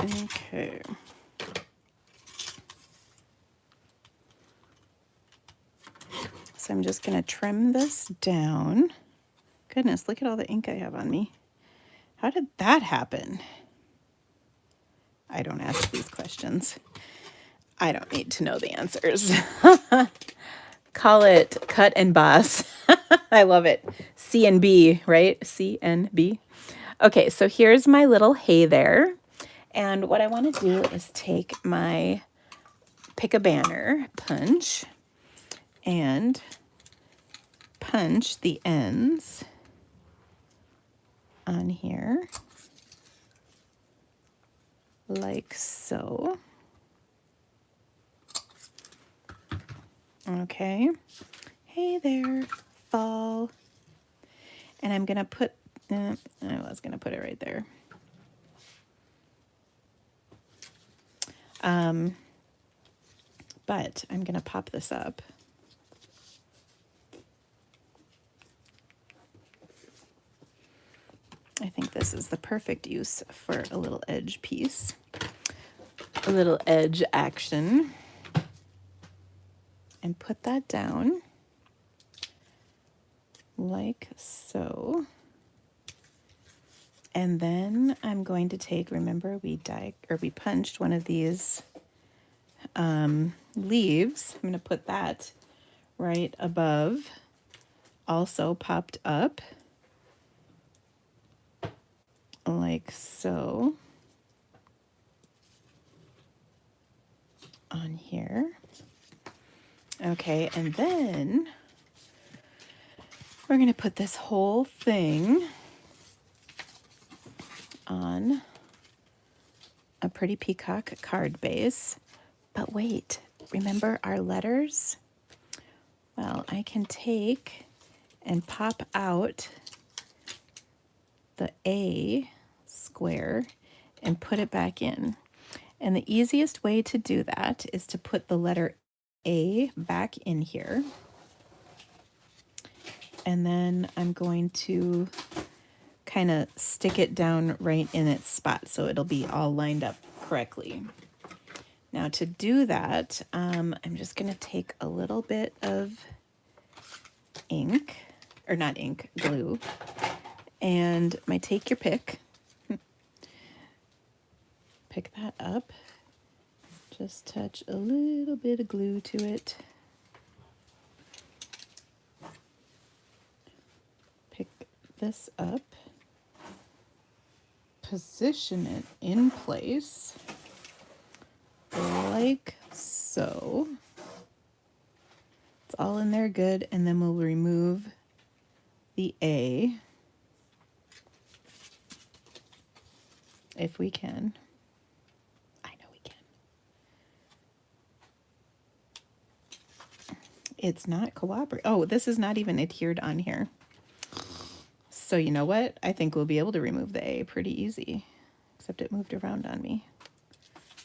Speaker 1: Okay. So I'm just going to trim this down. Goodness, look at all the ink I have on me. How did that happen? I don't ask these questions. I don't need to know the answers. Call it cut and boss. I love it. C&B, right? C&B. Okay, so here's my little hey there. And what I want to do is take my pick a banner, punch, and punch the ends on here like so. Okay. Hey there, fall. And I'm going to put, I was going to put it right there. But I'm going to pop this up. I think this is the perfect use for a little edge piece, a little edge action. And put that down like so. And then I'm going to take, remember we punched one of these leaves. I'm going to put that right above, also popped up like so on here. Okay, and then we're going to put this whole thing on a pretty peacock card base. But wait, remember our letters? Well, I can take and pop out the A square and put it back in. And the easiest way to do that is to put the letter A back in here. And then I'm going to kind of stick it down right in its spot so it'll be all lined up correctly. Now to do that, I'm just going to take a little bit of ink, or not ink, glue, and take your pick. Pick that up. Just touch a little bit of glue to it. Pick this up. Position it in place like so. It's all in there good, and then we'll remove the A if we can. I know we can. It's not cooperating. Oh, this is not even adhered on here. So you know what? I think we'll be able to remove the A pretty easy, except it moved around on me.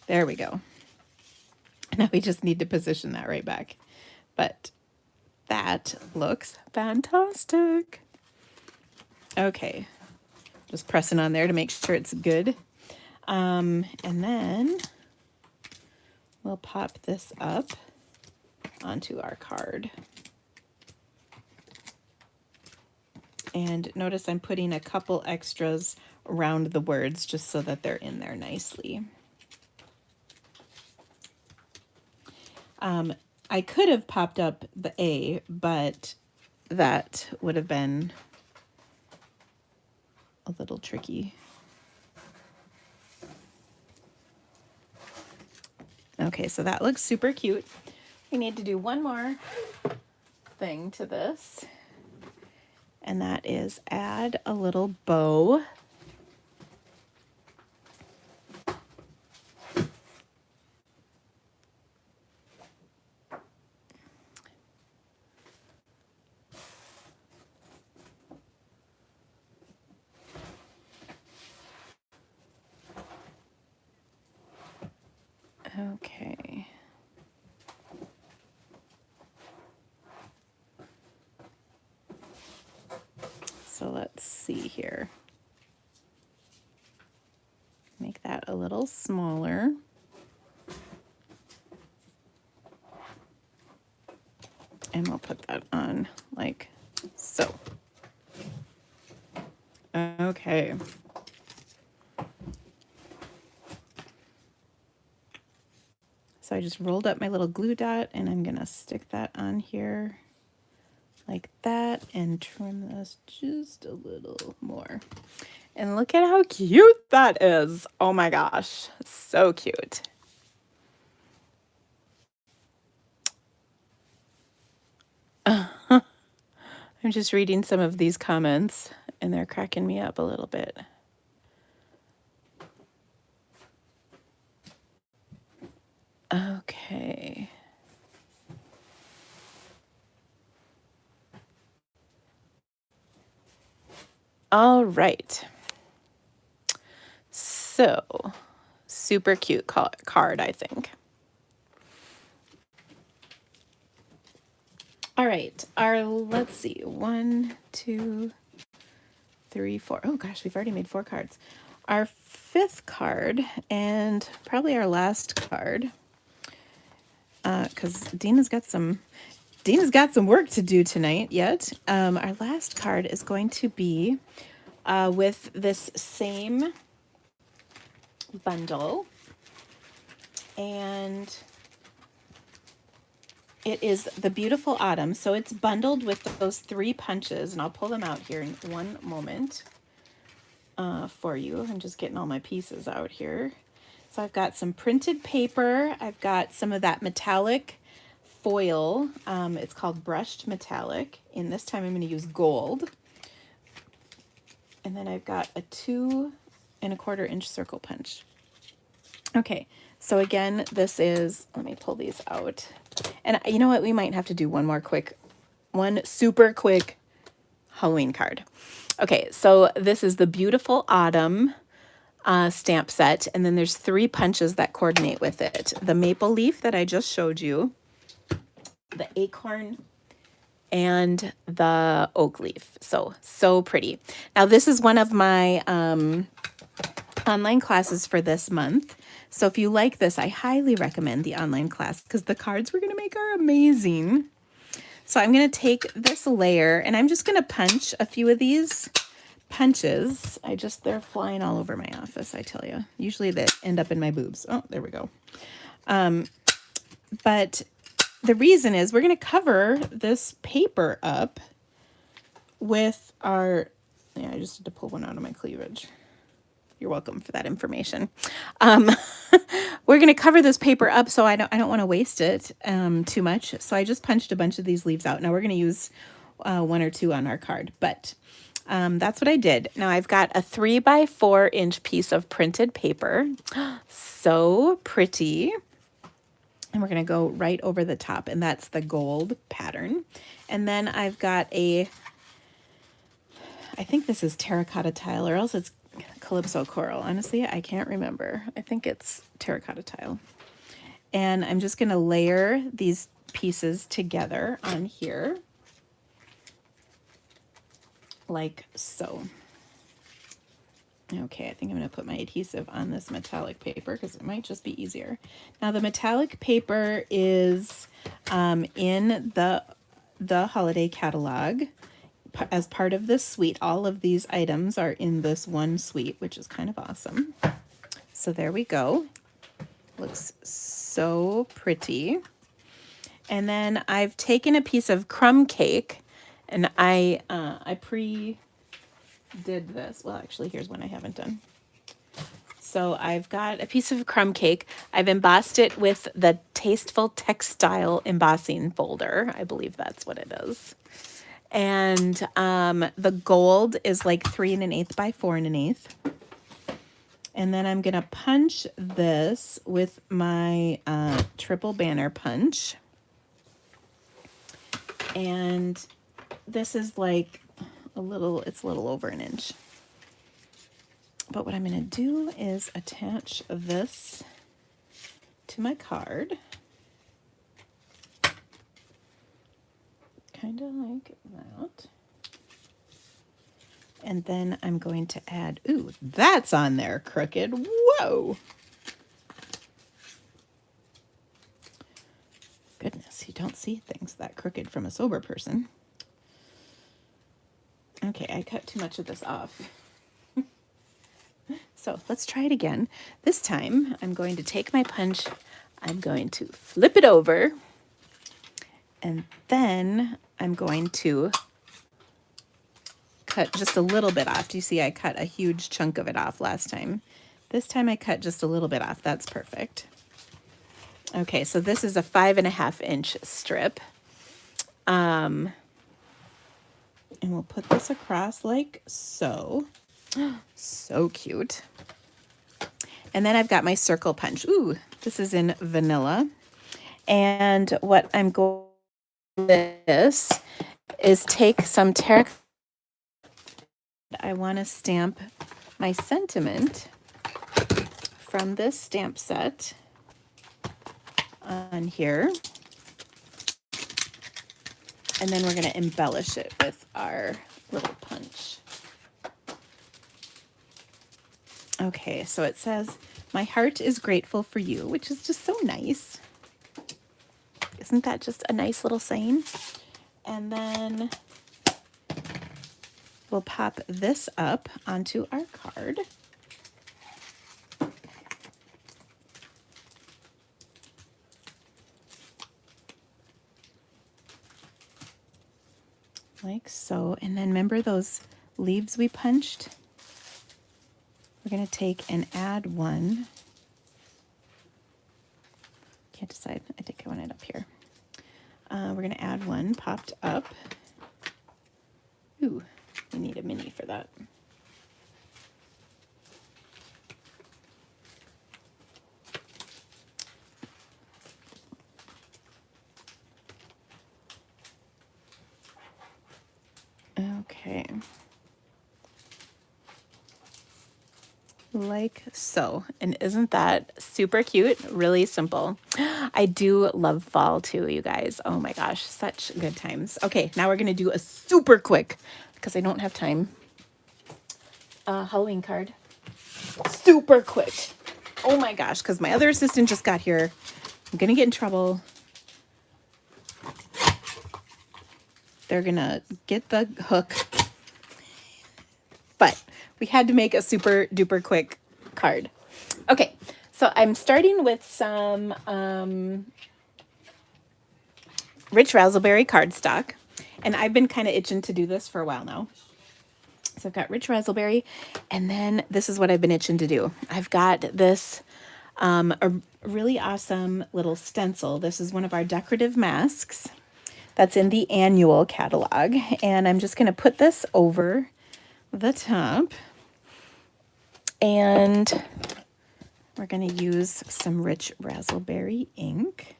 Speaker 1: There we go. Now we just need to position that right back. But that looks fantastic. Okay, just pressing on there to make sure it's good. And then we'll pop this up onto our card. And notice I'm putting a couple extras around the words just so that they're in there nicely. I could have popped up the A, but that would have been a little tricky. Okay, so that looks super cute. We need to do one more thing to this, and that is add a little bow. Okay. So let's see here. Make that a little smaller. And we'll put that on like so. Okay. So I just rolled up my little glue dot, and I'm gonna stick that on here like that and trim this just a little more. And look at how cute that is. Oh my gosh, so cute. I'm just reading some of these comments and they're cracking me up a little bit. Okay. All right. So, super cute card, I think. All right. Let's see. 1, 2, 3, 4. Oh gosh, we've already made 4 cards. Our 5th card, and probably our last card, because Dina's got some work to do tonight yet. Our last card is going to be with this same bundle, and it is the Beautiful Autumn. So it's bundled with those 3 punches, and I'll pull them out here in one moment for you. I'm just getting all my pieces out here. So I've got some printed paper. I've got some of that metallic foil. It's called brushed metallic. And this time I'm going to use gold. And then I've got a 2 1/4 inch circle punch. Okay, so again, this is, let me pull these out. And you know what? We might have to do one super quick Halloween card. Okay, so this is the Beautiful Autumn stamp set. And then there's 3 punches that coordinate with it. The maple leaf that I just showed you, the acorn, and the oak leaf. So pretty. Now this is one of my online classes for this month. So if you like this, I highly recommend the online class because the cards we're going to make are amazing. So I'm going to take this layer and I'm just going to punch a few of these punches. They're flying all over my office, I tell you. Usually they end up in my boobs. Oh, there we go. But the reason is we're going to cover this paper up with our, yeah, I just had to pull one out of my cleavage. You're welcome for that information. We're going to cover this paper up so I don't want to waste it too much. So I just punched a bunch of these leaves out. Now we're going to use 1 or 2 on our card, but that's what I did. Now I've got a 3 by 4 inch piece of printed paper. So pretty. And we're going to go right over the top, and that's the gold pattern. And then I've got I think this is terracotta tile, or else it's Calypso coral. Honestly, I can't remember. I think it's terracotta tile. And I'm just going to layer these pieces together on here like so. Okay, I think I'm going to put my adhesive on this metallic paper because it might just be easier. Now the metallic paper is in the holiday catalog as part of this suite. All of these items are in this one suite, which is kind of awesome. So there we go. Looks so pretty. And then I've taken a piece of crumb cake, and I pre-did this. Well, actually, here's one I haven't done. So I've got a piece of crumb cake. I've embossed it with the Tasteful Textile embossing folder. I believe that's what it is. And the gold is like 3 1/8 by 4 1/8. And then I'm going to punch this with my triple banner punch. And this is like it's a little over 1 inch. But what I'm going to do is attach this to my card. Kind of like that. And then I'm going to add, ooh, that's on there, crooked. Whoa. Goodness, you don't see things that crooked from a sober person. Okay, I cut too much of this off. So let's try it again. This time I'm going to take my punch, I'm going to flip it over, and then I'm going to cut just a little bit off. Do you see I cut a huge chunk of it off last time? This time I cut just a little bit off. That's perfect. Okay, so this is a 5 1/2 inch strip. And we'll put this across like so. So cute. And then I've got my circle punch. Ooh, this is in vanilla. And what I'm going to do this is take some terracotta. I want to stamp my sentiment from this stamp set on here. And then we're going to embellish it with our little punch. Okay, so it says, "My heart is grateful for you," which is just so nice. Isn't that just a nice little saying? And then we'll pop this up onto our card. Like so. And then remember those leaves we punched? We're going to take and add one. Can't decide. I think I want it up here. We're going to add one popped up. Ooh, we need a mini for that. Okay. Like so. And isn't that super cute? Really simple. I do love fall too, you guys. Oh my gosh, such good times. Okay, now we're going to do a super quick, because I don't have time, Halloween card. Super quick. Oh my gosh, because my other assistant just got here. I'm going to get in trouble. They're going to get the hook. But we had to make a super duper quick card. Okay, so I'm starting with some Rich Razzleberry cardstock. And I've been kind of itching to do this for a while now. So I've got Rich Razzleberry. And then this is what I've been itching to do. I've got this a really awesome little stencil. This is one of our decorative masks that's in the annual catalog. And I'm just going to put this over the top. And we're going to use some Rich Razzleberry ink.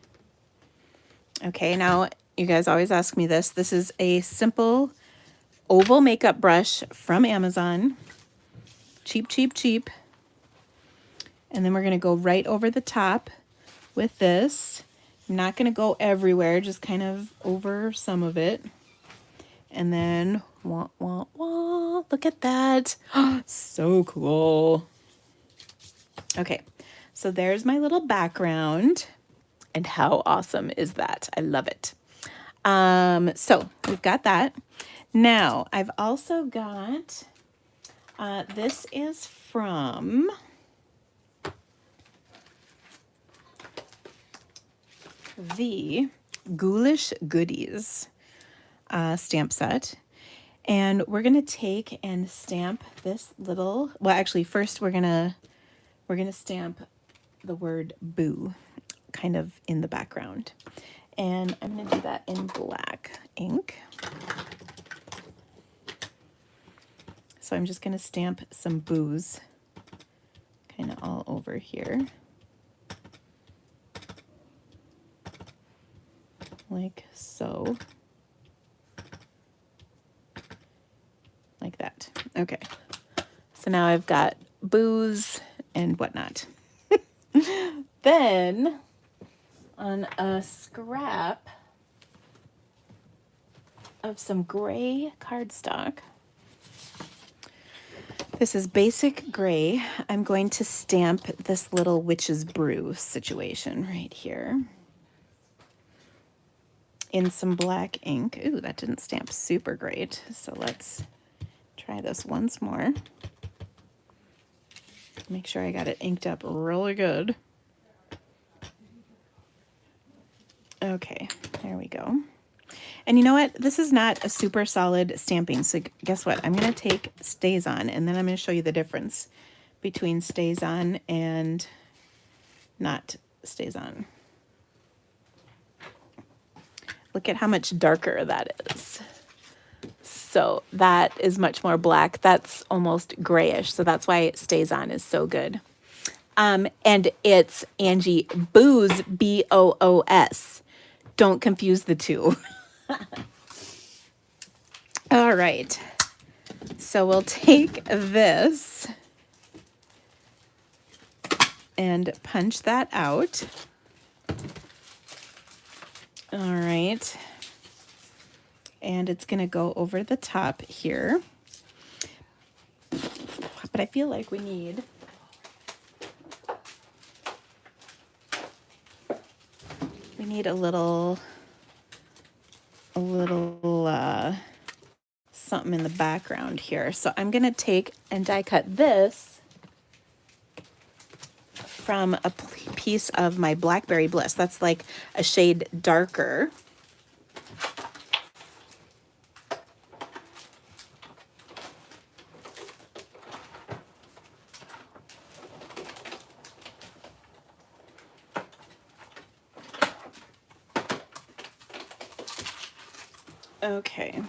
Speaker 1: Okay, now you guys always ask me this. This is a simple oval makeup brush from Amazon. Cheap, cheap, cheap. And then we're going to go right over the top with this. I'm not going to go everywhere, just kind of over some of it. And then, wah, wah, wah, look at that. So cool. Okay, so there's my little background. And how awesome is that? I love it. So we've got that. Now, I've also got, this is from the Ghoulish Goodies stamp set. And we're going to take and stamp this little, well, actually, first we're going to stamp the word boo kind of in the background. And I'm going to do that in black ink. So I'm just going to stamp some boos kind of all over here. Like so. Like that. Okay. So now I've got boos and whatnot. Then on a scrap of some gray cardstock, this is basic gray, I'm going to stamp this little witch's brew situation right here in some black ink. Ooh, that didn't stamp super great. So let's try this once more. Make sure I got it inked up really good. Okay, there we go. And you know what? This is not a super solid stamping. So guess what? I'm going to take Stays On, and then I'm going to show you the difference between Stays On and not Stays On. Look at how much darker that is. So that is much more black. That's almost grayish. So that's why it stays on is so good. And it's Angie Boos, Boos. Don't confuse the two. All right. So we'll take this and punch that out. All right. And it's going to go over the top here. But I feel like we need a little something in the background here. So I'm going to take and die cut this from a piece of my Blackberry Bliss. That's like a shade darker. Okay,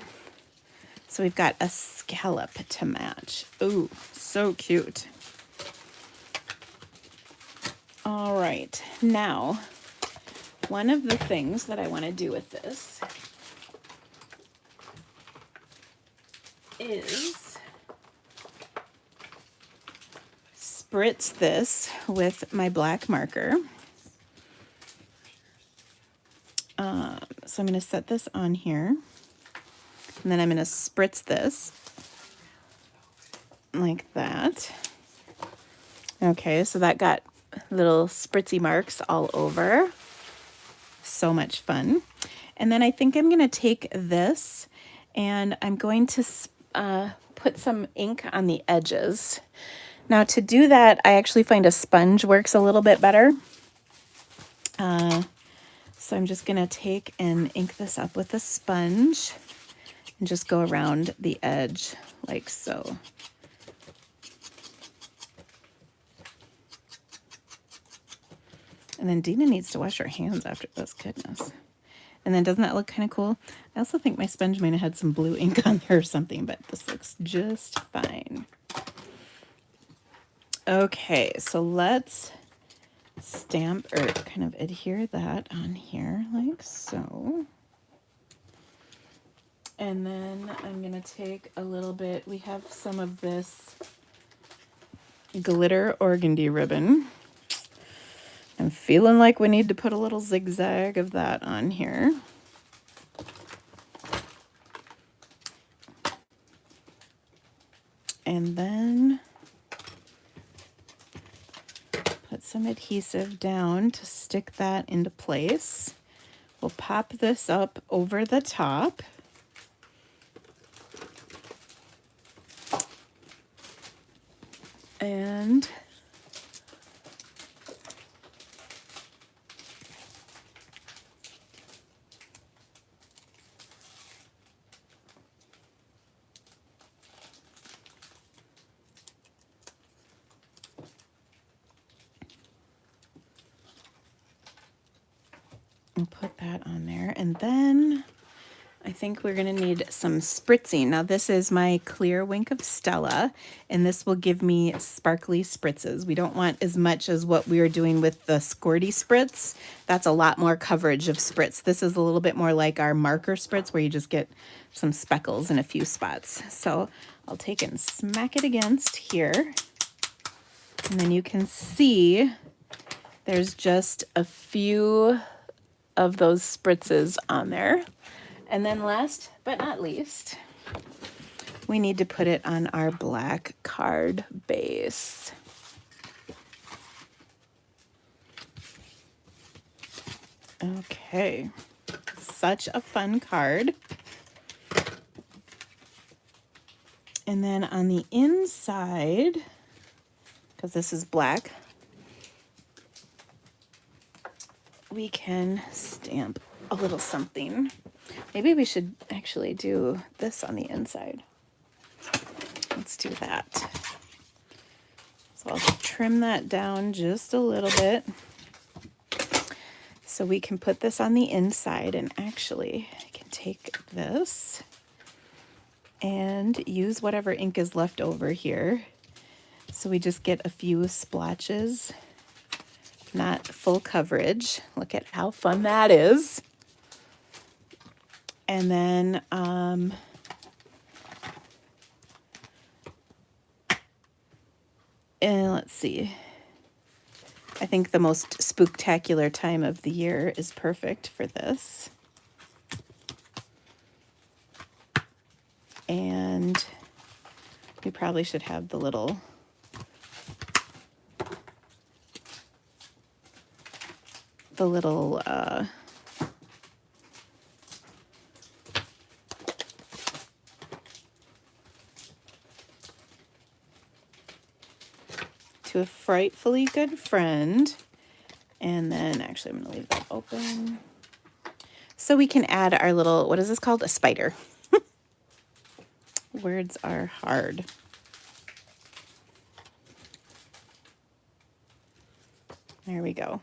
Speaker 1: so we've got a scallop to match. Ooh, so cute. All right, now, one of the things that I want to do with this is spritz this with my black marker. So I'm going to set this on here, and then I'm going to spritz this like that. Okay, so that got little spritzy marks all over. So much fun. And then I think I'm going to take this and I'm going to put some ink on the edges. Now to do that, I actually find a sponge works a little bit better. So I'm just going to take and ink this up with a sponge and just go around the edge like so. And then Dina needs to wash her hands after this, goodness. And then doesn't that look kind of cool? I also think my sponge might have had some blue ink on there or something, but this looks just fine. Okay, so let's stamp or kind of adhere that on here like so. And then I'm gonna take a little bit, we have some of this glitter organdy ribbon. I'm feeling like we need to put a little zigzag of that on here. And then put some adhesive down to stick that into place. We'll pop this up over the top. And we'll put that on there. And then I think we're going to need some spritzing. Now this is my clear Wink of Stella, and this will give me sparkly spritzes. We don't want as much as what we were doing with the squirty spritz. That's a lot more coverage of spritz. This is a little bit more like our marker spritz where you just get some speckles in a few spots. So I'll take and smack it against here. And then you can see there's just a few of those spritzes on there. And then last but not least, we need to put it on our black card base. Okay, such a fun card. And then on the inside, because this is black, we can stamp a little something. Maybe we should actually do this on the inside. Let's do that. So I'll trim that down just a little bit so we can put this on the inside. And actually I can take this and use whatever ink is left over here. So we just get a few splotches, not full coverage. Look at how fun that is. And then and let's see. I think the most spooktacular time of the year is perfect for this. And we probably should have the little to a frightfully good friend. And then actually I'm gonna leave that open. So we can add our little, what is this called? A spider. Words are hard. There we go.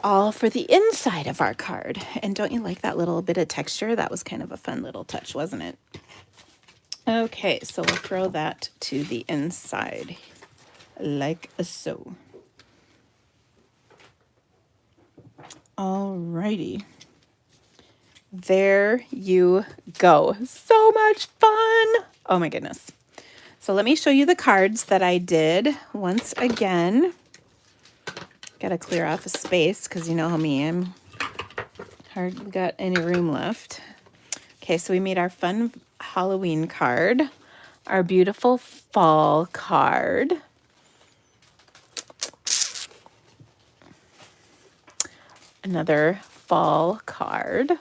Speaker 1: All for the inside of our card. And don't you like that little bit of texture? That was kind of a fun little touch, wasn't it? Okay, so we'll throw that to the inside like so. Alrighty. There you go. So much fun. Oh my goodness. So let me show you the cards that I did once again. Got to clear off a space because you know how me, I'm hardly got any room left. Okay, so we made our fun Halloween card, our beautiful fall card, another fall card.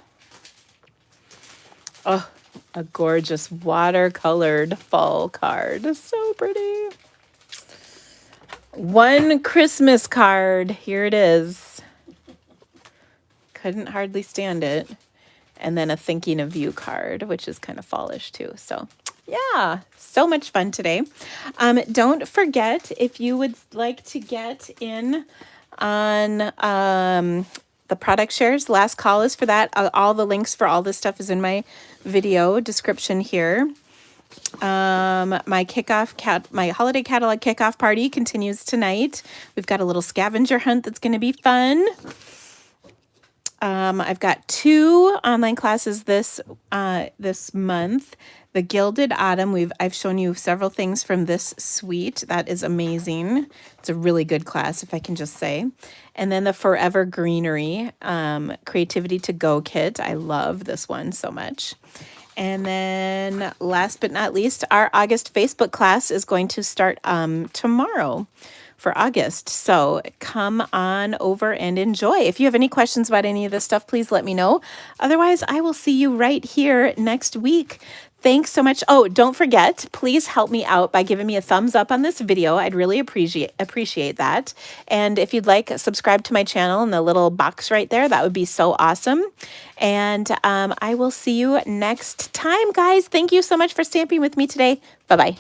Speaker 1: Oh, a gorgeous watercolored fall card. So pretty. One Christmas card. Here it is. Couldn't hardly stand it. And then a thinking of you card, which is kind of fallish too. So yeah, so much fun today. Don't forget, if you would like to get in on the product shares, last call is for that. All the links for all this stuff is in my video description here. My my holiday catalog kickoff party continues tonight. We've got a little scavenger hunt that's going to be fun. I've got 2 online classes this month. The Gilded Autumn, I've shown you several things from this suite. That is amazing. It's a really good class, if I can just say. And then the Forever Greenery Creativity to Go kit. I love this one so much. And then last but not least, our August Facebook class is going to start tomorrow for August. So come on over and enjoy. If you have any questions about any of this stuff, please let me know. Otherwise, I will see you right here next week. Thanks so much. Oh, don't forget, please help me out by giving me a thumbs up on this video. I'd really appreciate that. And if you'd like, subscribe to my channel in the little box right there. That would be so awesome. And I will see you next time, guys. Thank you so much for stamping with me today. Bye-bye.